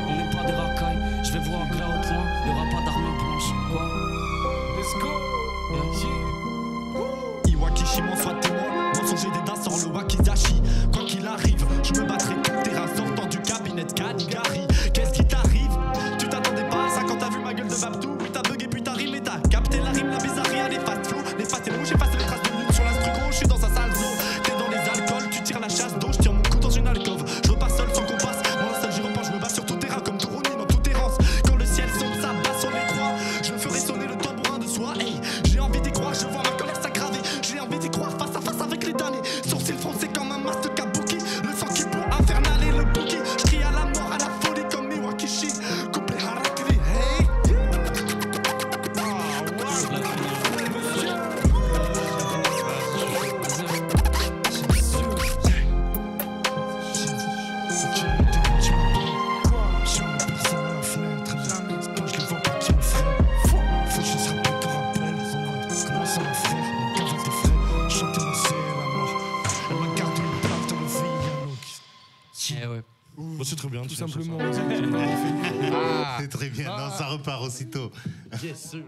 On n'est pas des racailles, je vais voir clair au point. Y'aura pas d'armes blanches. Quoi? Let's go! Iwakishi m'en soit témoin. Mensonger des dents sans le wakizashi. Quoi qu'il arrive, je me battrai tout terrain sortant du cabinet de Kanigari. Qu'est-ce qui t'arrive? Tu t'attendais pas à ça quand t'as vu ma gueule de Babdou? Oui, t'as bugué puis t'as rimé, t'as capté la rime, la bizarrerie, les fast flow. Les fast et rouges, j'efface les traces de lutte sur l'instru gros. Je suis dans sa sale zone. T'es dans les alcools, tu tires la chasse d'eau. Je tire mon coup dans une alcôve. Je repars seul sans compas. Mon instinct, j'y repense, je me bats sur tout terrain comme Touroni dans toute errance. Quand le ciel sombre, ça bat sur les croix. Je ferai sonner le tambourin de soi. Hey, j'ai envie d'y croire, je vois ma colère s'aggraver. J'ai envie d'y croire face à face avec les damnés. Sourcils froncés comme un masque de kabuki. Le sang qui bout infernal et le bouki. Je crie à la mort, à la folie comme Iwakishi. Couplet harakiri, hey. C'est très bien, tout simplement. C'est très bien, non, ça repart aussitôt. Yes, sir.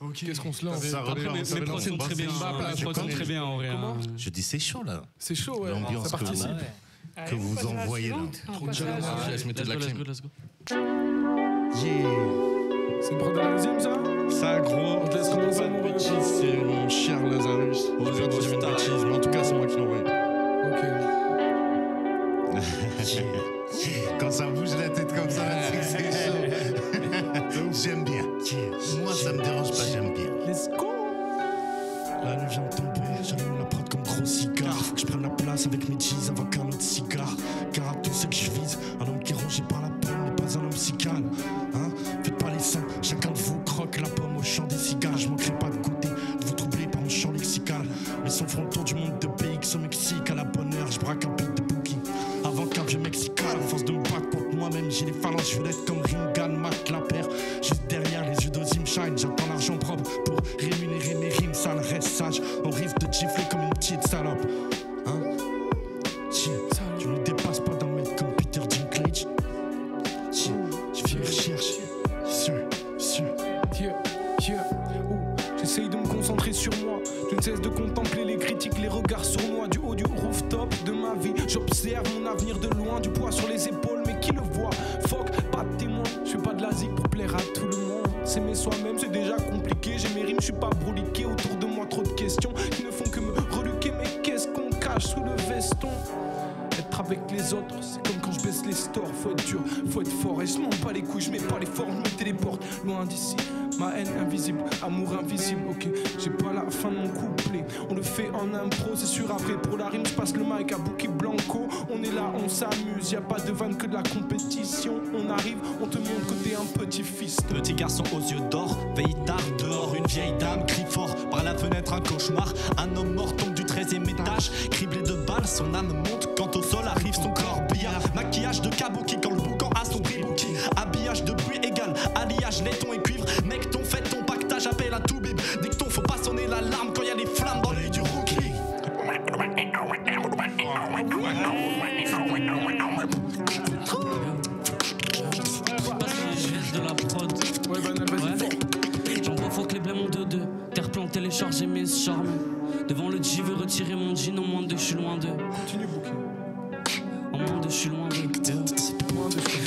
Ok, qu'est-ce qu'on se lance? Ça repart. Les prods sont très bien. Les prods sont très bien en vrai. Je dis c'est chaud là. C'est chaud, ouais. L'ambiance Ça participe. que vous envoyez là. Trop de jaloux. Laisse mettre de la clim. Let's go. C'est une prod à la deuxième, ça? Ça, gros. On te laisse commencer, pas de mon bêtises, c'est mon cher Lazarus. On va dire une bêtise, mais en tout cas, c'est moi qui l'ai envoyé. Ok. Quand ça bouge la tête comme ça, c'est chaud. J'aime bien. Moi, ça me dérange pas, j'aime bien. Let's go. La nuit vient de tomber, j'allume la prod comme gros cigare. Faut que je prenne la place avec mes jeans avant qu'un autre cigare. Car à tout ce que je vise, un homme qui est rongé par la peine n'est pas un homme si calme. Hein? Faites pas les saints, chacun de vous croque la pomme au champ des cigares. Je manquerai pas de goûter, de vous troubler par mon champ lexical. Mais son front tour du monde de PX au Mexique. À la bonne heure, je braque un beat de bookie. Avant qu'un vieux mexicain, à force de me battre contre moi-même, j'ai les phalanges violettes comme Ringan, Mac, la paire. Juste derrière les yeux d'Ozim Shine, j'attends l'argent propre pour rémunérer mes rimes sales. Reste sage, on risque de gifler comme une petite salope. Hein? Tu ne dépasses pas d'un mec comme Peter Dinklage. Je fais mes recherches. J'essaye de me concentrer sur moi. Je ne cesse de contempler les critiques, les regards sournois. Du haut du rooftop de ma vie, j'observe mon avenir de loin. Du poids sur les épaules, mais qui le voit? Fuck, pas de témoin. Je fais pas de la zik pour plaire à tout le monde. S'aimer soi-même, c'est déjà compliqué. J'ai mes rimes, je suis pas broliqué. Autour de moi, trop de questions qui ne font que me reluquer. Mais qu'est-ce qu'on cache sous le veston? Être avec les autres, c'est comme quand je baisse les stores. Faut être dur, faut être fort. Et je m'en bats les couilles, je mets pas les formes, je me téléporte loin d'ici. Ma haine invisible, amour invisible. Ok, j'ai pas la fin de mon couplet. On le fait en impro, c'est sûr. Après pour la rime, je passe le mic à Bouki Blanco. On est là, on s'amuse, y a pas de vanne que de la compétition. On arrive, on te montre que t'es un petit fils. Petit garçon aux yeux d'or, veille tard dehors. Une vieille dame crie fort, par la fenêtre un cauchemar. Un homme mort tombe du 13e étage, criblé de balles, son âme monte. Quand au sol arrive son corps billard. Maquillage de kabuki quand le boucan a son bouki. Habillage de bruit égal, alliage laiton et cuivre. Mec ton fait ton pactage, appelle à tout bib. Dicton, faut pas sonner l'alarme quand y a les flammes dans l'œil du rookie. De la prod. J'envoie faut que les blêmes ont de deux. Terre plan télécharger mes charmes. Devant le J, veux retirer mon jean en moins de, je suis loin de. Continue, Bouki. En moins de, je suis loin de.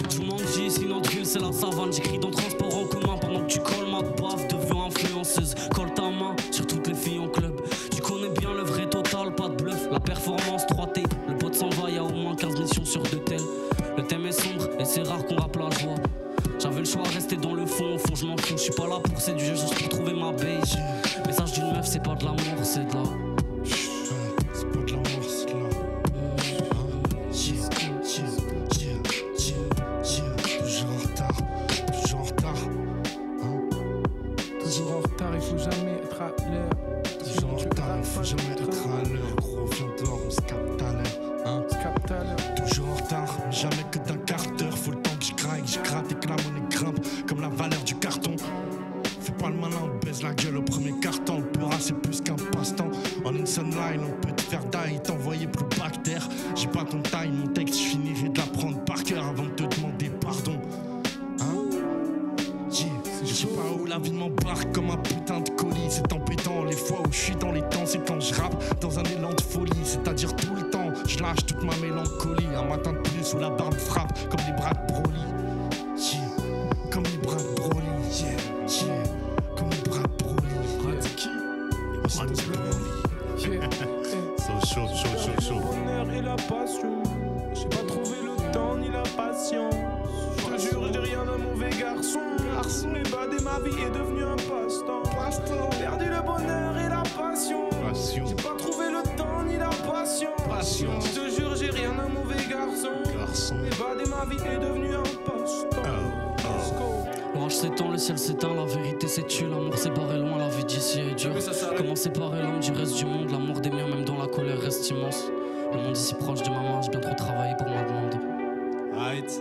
Tout le monde dit ici notre ville c'est la savane. J'écris dans le transport en commun pendant que tu colles ma baffe. Deviens influenceuse, colle ta main sur toutes les filles en club. Tu connais bien le vrai total, pas de bluff. La performance 3T, le pote s'en va, y'a au moins 15 missions sur 2 tels. Le thème est sombre et c'est rare qu'on rappe la joie. J'avais le choix, rester dans le fond, au fond je m'en fous. Je suis pas là pour séduire, juste pour trouver ma beige. Message d'une meuf, c'est pas de l'amour, c'est de la. C'est pas de l'amour, c'est de la. Toujours en retard, toujours en retard. Toujours en retard, il faut jamais être à l'heure. Toujours en retard, il faut jamais être à l'heure. Gros, viens dehors, on se capte à l'heure. Toujours en retard, mais jamais que d'un quart d'heure. Faut le temps que je craque, je gratte et que la monnaie grimpe comme la valeur du carton. Fais pas le malin, on baise la gueule au premier carton. Le peur, c'est plus qu'un passe-temps. En une seule line, on peut te faire die, t'envoyer plus bactère. J'ai pas ton taille, mon texte, je finirai de l'apprendre par cœur avant de te demander pardon. Je sais pas où la vie m'embarque comme un putain de colis. C'est embêtant, les fois où je suis dans les temps, c'est quand je rappe dans un élan de folie. C'est-à-dire tout le temps, je lâche toute ma mélancolie. Un matin de plus où la barre me frappe comme les bras de Broly. Comme les bras de Broly. Comme les bras de Broly. Les bras de Broly. Chaud. Le bonheur et la passion. J'ai pas trouvé le temps ni la patience. Je te jure, j'ai rien d'un mauvais garçon. M'évader ma vie est devenu un passe-temps. Perdu le bonheur et la passion. J'ai pas trouvé le temps ni la patience. Je te jure, j'ai rien d'un mauvais garçon. M'évader ma vie est devenu un passe-temps. L'orage s'étend, le ciel s'éteint, la vérité c'est tu. L'amour séparé loin, la vie d'ici est dure. Comment séparer l'homme du reste du monde? L'amour des miens, même dans la colère, reste immense. Le monde est si proche de ma main, j'ai bien trop travaillé pour ma demande. Arrête.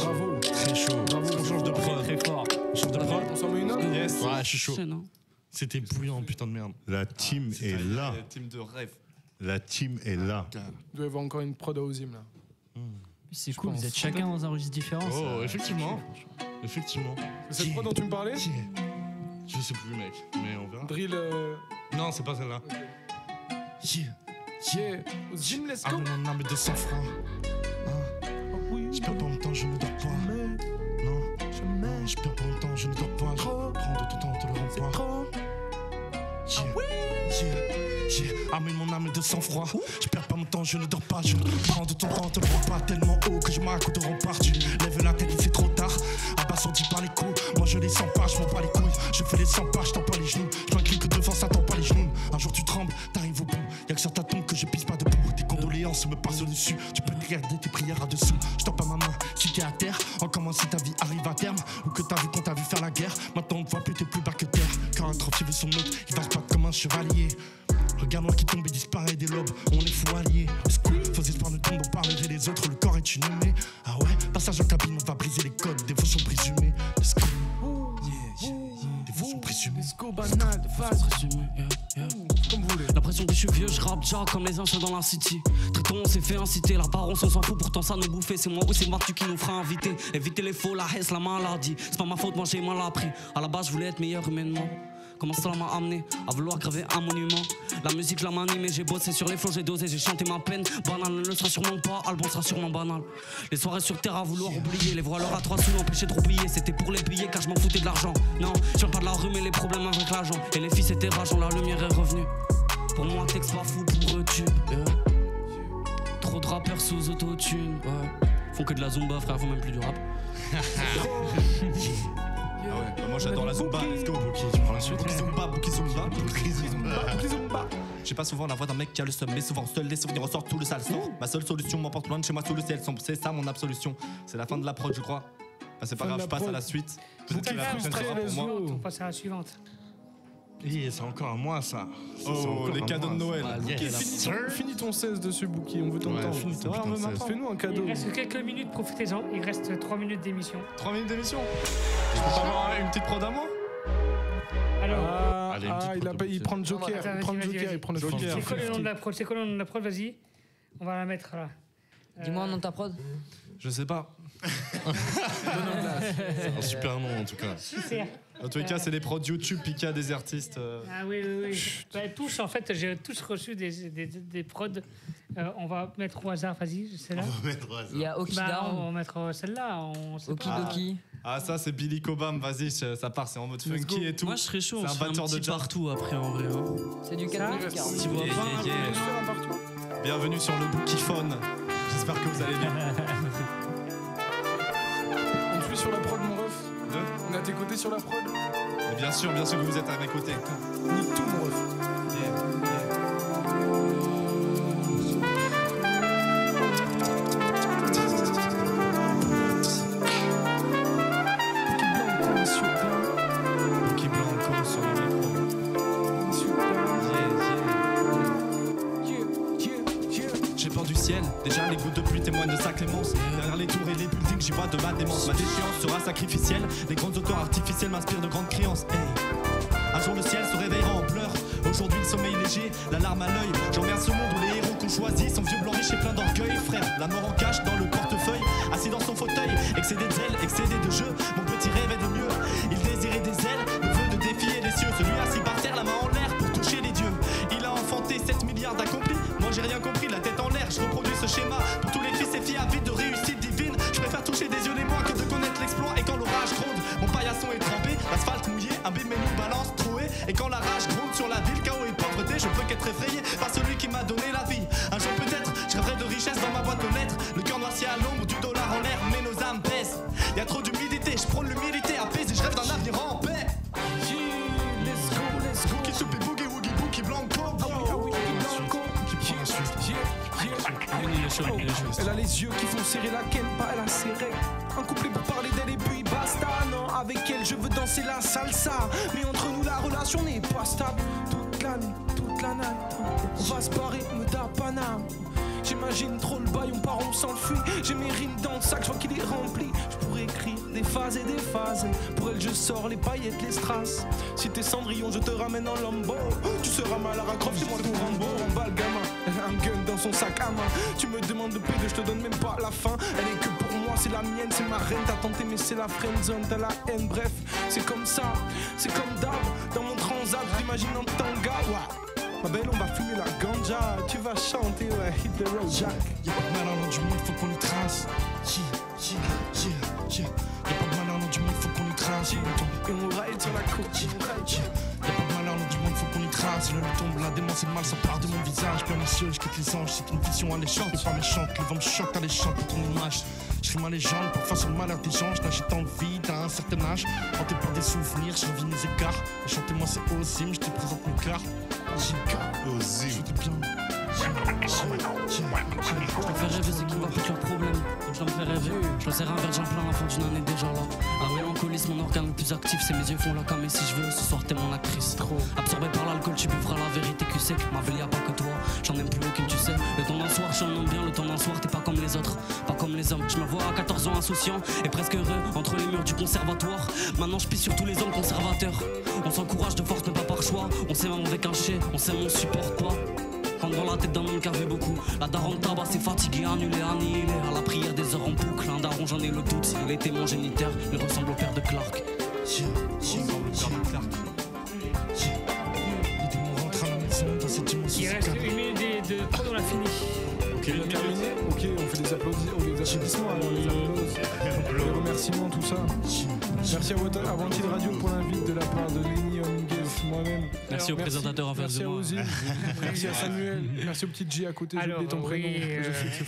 Bravo. Très chaud. Bravo. On change de prod. Très fort. On change de prod. On s'en met une autre? Yes. Ouais, je suis chaud. C'était bouillant, putain de merde. La team est là. La team de rêve. La team est là. Il doit y avoir encore une prod à Ozim là. C'est cool, vous êtes chacun dans un registre différent. Oh, effectivement. Effectivement. C'est cette prod dont tu me parlais? Je sais plus, mec, mais on verra. Drill. Non, c'est pas celle-là. Ozim, let's go. Mon âme de sang-froid. Je perds pas mon temps, je ne dors pas. Non, je perds pas mon temps, je ne dors pas. Je prends de ton temps, te le rends pas. Amène mon âme de sang-froid. Je perds pas mon temps, je ne dors pas. Je prends de ton temps, te le rends pas. Tellement haut que je m'accoude de rempart. Tu lèves la tête et c'est trop tard. Abasourdi par les coups, moi je les sens pas, je m'en bats les couilles. Je fais les 100 pas, je tends pas les genoux. Je m'incline que devant, ça tend pas les genoux. Un jour tu trembles, t'arrives au bout. Y'a que sur ta tombe que je pisse pas debout. Tes condoléances me passent au-dessus. Tu peux te regarder tes prières à dessous. Je tends pas ma main si t'es à terre. Encore si ta vie arrive à terme. Ou que t'as vu qu'on t'a vu faire la guerre. Maintenant on te voit plus, t'es plus bas que terre. Quand un tranquille veut son autre, il va se battre comme un chevalier. Regarde-moi qui tombe et disparaît des lobes. On est fous alliés. Faux espoir ne tombe, on parlerait les autres. Le corps est inhumé. Ah ouais, passage en cabine, on va briser les codes. Dévotion présumée. Let's go. Dévotion présumée. Let's go, banal, phase. Comme vous voulez. L'impression que je suis vieux, je rappe déjà comme les anciens dans la city. Très tôt on s'est fait inciter, la baronne on s'en fout, pourtant ça nous bouffait. C'est moi ou c'est Mathieu qui nous fera inviter. Éviter les faux, la haisse, la maladie. C'est pas ma faute, moi j'ai mal appris. À la base je voulais être meilleur humainement. Comment cela m'a amené à vouloir graver un monument. La musique je la manie mais j'ai bossé sur les flots, j'ai dosé, j'ai chanté ma peine. Banal ne le sera sûrement pas, album sera sûrement banal. Les soirées sur terre à vouloir oublier, les voileurs à 3 sous empêcher de roupiller. C'était pour les billets car je m'en foutais de l'argent. Non, je viens pas de la rue mais les problèmes avec l'argent. Et les filles c'était rageant, la lumière est revenue. Pour moi texte pas fou pour tube. Trop de rappeurs sous autotune, ouais. Font que de la zumba frère, font même plus du rap. Ah ouais, bah moi j'adore la zumba, let's go. Tu prends la suite. Bouki zumba. J'ai pas souvent la voix d'un mec qui a le seum, mais souvent seul les souvenirs ressortent, tout le sale sort. Ma seule solution m'emporte loin de chez moi sous le ciel sombre. C'est ça mon absolution. C'est la fin de la prod, je crois. Bah, c'est pas grave, je passe à la suite. Peut-être que la prochaine sera pour moi. On passe à la suivante. Et c'est encore à moi ça. Oh, les cadeaux de Noël. Finis ton 16 dessus, Bouki, on veut t'entendre. Fais-nous un cadeau. Il reste quelques minutes, profitez-en. Il reste 3 minutes d'émission. 3 minutes d'émission. Je peux pas avoir une petite prod à moi? Alors, il prend le Joker. Il prend le Joker, il prend le Joker. C'est quoi le nom de la prod? C'est quoi le nom de la prod? Vas-y. On va la mettre là. Dis-moi un nom de ta prod. Je sais pas. C'est un super nom en tout cas. Super. En tous les cas, c'est des prods YouTube piqués à des artistes. Ah oui. Tous, en fait, j'ai tous reçu des prods. On va mettre au hasard, vas-y, celle-là. On va mettre au hasard. Il y a Oki Down. On va mettre celle-là. Okidoki. Ah, ça, c'est Billy Cobham, vas-y, ça part, c'est en mode funky et tout. Moi, je serais chaud, c'est on un se fait un batteur de petit jazz. partout après, en vrai. C'est du 4040. Tu vois pas Bienvenue sur le Bookiphone. J'espère que vous allez bien. On te suit sur la prod, mon ref. On est à tes côtés sur la prod. Et bien sûr que vous êtes à mes côtés. Nique tout, mon ref. Déjà les gouttes de pluie témoignent de sa clémence. Derrière les tours et les buildings j'y vois de ma démence. Ma défiance sera sacrificielle. Les grandes auteurs artificielles m'inspirent de grandes créances. Hey. Un jour le ciel se réveillera en pleurs. Aujourd'hui le sommeil léger, la larme à l'œil. J'emmerde ce monde où les héros qu'on choisit sont vieux blancs riches et pleins d'orgueil. Frère, la mort en cache dans le portefeuille. Assis dans son fauteuil, excédé de zèle, excédé de jeu. Mon petit rêve est de mieux. Il désirait des ailes, le vœu de défier les cieux. Celui assis par terre, la main en l'air pour toucher les dieux. Il a enfanté 7 milliards d'accomplis. Moi j'ai rien compris, la tête en l'air, je reproduis ce schéma. Pour tous les fils et filles avides de réussite divine, je préfère toucher des yeux les mois que de connaître l'exploit. Et quand l'orage gronde, mon paillasson est trempé, l'asphalte mouillé, un bim et nous balance troué. Et quand la rage gronde sur la ville, chaos et pauvreté, je peux qu'être effrayé par celui qui m'a donné la vie. Un jour peut-être, je rêverai de richesse dans ma boîte aux lettres. Le cœur noirci à l'ombre, du dollar en l'air, mais nos âmes pèsent. Y'a trop d'humidité, je prône l'humilité apaisée, je rêve d'un avenir en paix. Let's go. Qui soupe boogie woogie boogie blanco. Elle a les yeux qui font serrer la ken, pas elle a ses règles. Un couplet pour parler d'elle et puis basta. Non, avec elle je veux danser la salsa. Mais entre nous la relation n'est pas stable. Toute la nuit, toute la night. On va se barrer, me da Paname. J'imagine trop le bail, on part, on s'enfuit. J'ai mes rimes dans le sac, je vois qu'il est rempli. Je pourrais écrire des phases et des phases. Pour elle je sors les paillettes, les strass. Si t'es Cendrillon, je te ramène en Lambo. Tu seras mal à Croft, c'est moi ton Rambo. En bas le gamin, elle a un gun dans son sac à main. Tu me demandes de paix, je te donne même pas la fin. Elle est que pour moi, c'est la mienne, c'est ma reine. T'as tenté mais c'est la friendzone, t'as la haine. Bref, c'est comme ça, c'est comme d'hab. Dans mon transat, je t'imagine en tanga. Ma belle, on va fumer la ganja. Tu vas chanter, ouais, hit the road, Jack. Y'a pas de malheur dans du monde, faut qu'on y trace. Y'a pas de malheur dans du monde, faut qu'on y trace. Et on ride sur la côte. Y'a pas de malheur dans du monde, faut qu'on y trace. Le tombe, la démence et le mal, ça part de mon visage. Plein les cieux, je quitte les anges. C'est une vision alléchante, pas méchante. Le vent me choque, alléchante pour ton image. Je rime à légende, parfois sur le malheur des gens. Je n'agis en vie d'un un certain âge. Hanté par des souvenirs, je revis mes écarts. Et chantez-moi, c'est Ozim, je te présente mes cartes. Ozim. Je te bien. Je me fais rêver, c'est qui va foutre leur problème. Je me fais rêver, je serre un verre, j'en plein, la fin d'une année déjà là. La mélancolie, mon organe le plus actif, c'est mes yeux font la cam. Et si je veux, ce soir t'es mon actrice. Trop absorbé par l'alcool, tu buvras la vérité que c'est. Ma belle, y'a pas que toi, j'en aime plus aucune, tu sais. Le temps d'un soir, j'en aime bien, le temps d'un soir, t'es pas comme les autres, pas comme les hommes. Je me vois à 14 ans insouciant et presque heureux entre les murs du conservatoire. Maintenant, je pisse sur tous les hommes conservateurs. On s'encourage de force, mais pas par choix. On sait même avec un chien, on sait mon support quoi. Prendre dans la tête d'un homme qui avait beaucoup. La daronne tabac c'est fatigué, annulé, annihilé. À la prière des heures en boucle. Un daron j'en ai le doute. S'il était mon géniteur, il ressemble au père de Clark. Il reste une minute de prod, on l'a fini. Ok, on a terminé. Ok, on fait des applaudissements, alors les applaudissements, les remerciements, tout ça. Merci à Wanted Radio pour l'invite de la part de Lenny Dominguez, moi-même. Merci au présentateur en face de moi. Merci à Ozzy, merci à Samuel, merci au petit G à côté, j'ai oublié ton prénom. Je sais que c'est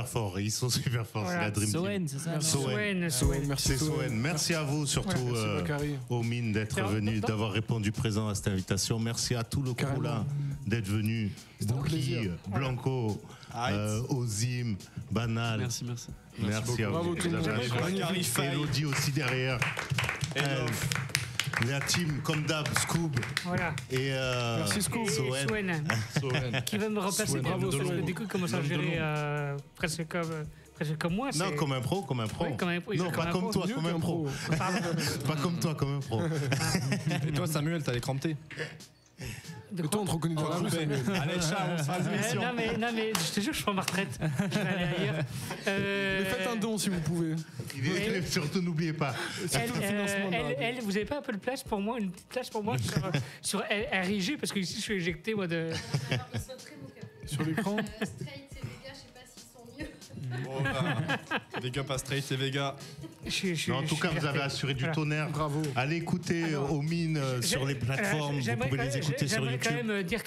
fort. Ils sont super forts, c'est la Dream Team. Soen, c'est ça. Soen, merci Soen. Merci à vous, surtout Omin, d'être venu, d'avoir répondu présent à cette invitation. Merci à tout le crew là d'être venu. Bookie, Blanco, Ozim, Banal. Merci à vous. Elodie aussi derrière. La team, comme d'hab, Scoob. Voilà. Et merci Scoob. Soen. Qui va me remplacer. Bravo, Soen. Du coup, il commence à gérer presque comme moi. Non, comme un pro. Oui, comme un pro. Non, pas comme toi, comme un pro. Pas comme toi, comme un pro. Et toi, Samuel, t'as les crampes. Et toi, on te reconnaît dans la rue, Samuel. Allez, ciao, on se fera une émission. Non, mais je te jure, je prends ma retraite. Je vais aller ailleurs. Mais faites un don si vous pouvez. Surtout, n'oubliez pas. Elle, vous avez pas un peu de place pour moi, une petite place pour moi sur RIG, parce que ici, je suis éjecté, moi, de. Sur l'écran. Straight et Vega, je sais pas s'ils sont mieux. Bon, big up à Straight et Vega. En tout cas, vous avez assuré du tonnerre. Bravo. Allez écouter Omine sur les plateformes. Vous pouvez les écouter sur YouTube. J'aimerais quand même dire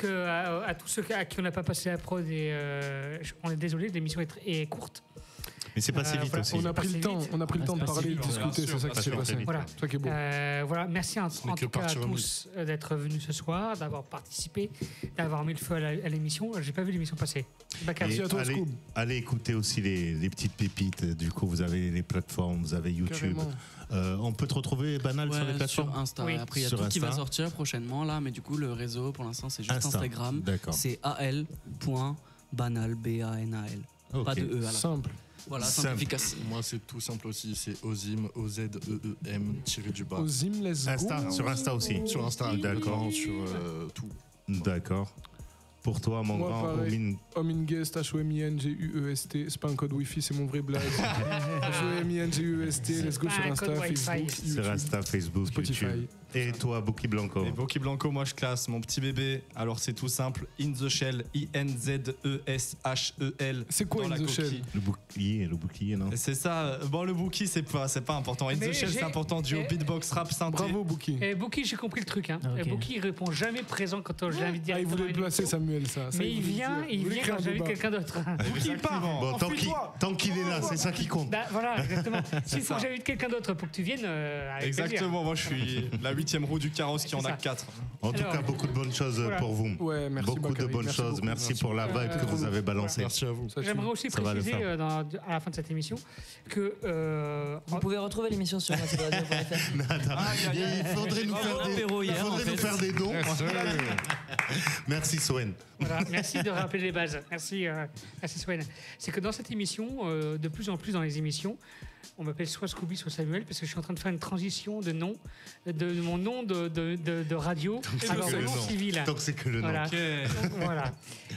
à tous ceux à qui on n'a pas passé la prod, on est désolé, l'émission est courte. Mais c'est passé vite aussi. On a pris le temps de parler, de discuter, c'est ça qui s'est passé. Voilà. Ça qui est beau. Voilà, merci en tout cas à tous d'être venus ce soir, d'avoir participé, d'avoir mis le feu à l'émission. J'ai pas vu l'émission passer. Merci à toi, Scoob. Allez écouter aussi les petites pépites. Du coup, vous avez les plateformes, vous avez YouTube. On peut te retrouver Banal sur les plateformes. Sur Insta. Oui. Après, il y a tout qui va sortir prochainement là, mais du coup, le réseau pour l'instant, c'est juste Instagram. C'est al.banal, B-A-N-A-L. Okay. Pas de E à la Simple. Voilà, simple, efficace. Moi, c'est tout simple aussi. C'est Ozim, O-Z-E-E-M-du-bas. Ozim, let's go. Sur Insta aussi. Sur Insta, d'accord. Sur tout. D'accord. Pour toi, mon grand Omine. Omingest, H-O-M-I-N-G-U-E-S-T. C'est pas un code Wi-Fi, c'est mon vrai blague. H-O-M-I-N-G-U-E-S-T. Let's go sur Insta, Facebook, Sur Insta, Facebook, Spotify. YouTube. Et toi, Bouki Blanco? Et Bouki Blanco, moi je classe mon petit bébé. Alors c'est tout simple. In the Shell, I-N-Z-E-S-H-E-L. C'est quoi In the Shell? Le bouclier, non? C'est ça. Bon, le Bouki, c'est pas important. In the Shell, c'est important. Duo beatbox, rap, synthé. Bravo, Bouki. Et Bouki, j'ai compris le truc. Bouki, il répond jamais présent quand je l'invite directement. Il voulait le placer, Samuel, ça. Mais il vient quand j'invite quelqu'un d'autre. Bouki part. Bon, tant qu'il est là, c'est ça qui compte. Voilà, exactement. S'il faut que j'invite quelqu'un d'autre pour que tu viennes, avec exactement. Moi, je suis la 8e roue du carrosse qui en a 4. En tout cas, beaucoup de bonnes choses pour vous. Ouais, merci beaucoup de bonnes choses. Merci pour la vibe que vous avez balancée. Merci à vous. J'aimerais aussi préciser à la fin de cette émission que vous pouvez retrouver l'émission sur radio.fr. Il faudrait nous faire des dons. Merci Sowen. Voilà, merci de rappeler les bases. Merci Sowen. C'est que dans cette émission, de plus en plus dans les émissions, on m'appelle soit Scooby, soit Samuel, parce que je suis en train de faire une transition de nom, de mon nom de radio à mon nom civil. Donc c'est que le nom. Voilà. Okay. Donc,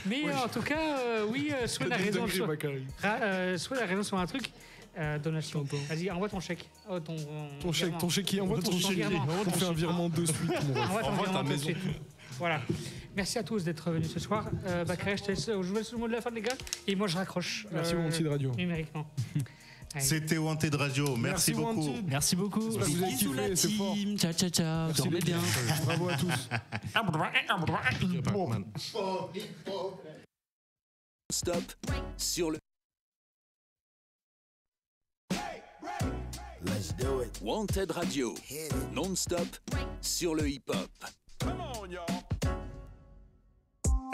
mais en tout cas, oui, Swen a raison. Swen a raison sur un truc. Donation. Vas-y, envoie ton chèque. Ton chèque, envoie ton chèque. On fait un virement de suite. Envoie ta maison. Voilà. Merci à tous d'être venus ce soir. Bakary, je te laisse jouer le mot de la fin, les gars. Et moi, je raccroche. Merci, Wanted Radio. Numériquement. C'était Wanted Radio. Merci beaucoup. Wanted. Merci beaucoup. J'espère que vous avez kiffé, c'est fort. Ciao. Dormez bien. Bravo à tous. Stop sur le. Let's do it. Wanted Radio. Non-stop sur le hip-hop.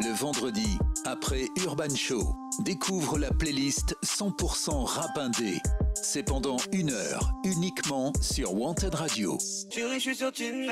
Le vendredi, après Urban Show, découvre la playlist 100% rap indé. C'est pendant 1 heure, uniquement sur Wanted Radio. Chérie, je suis sur Tinder.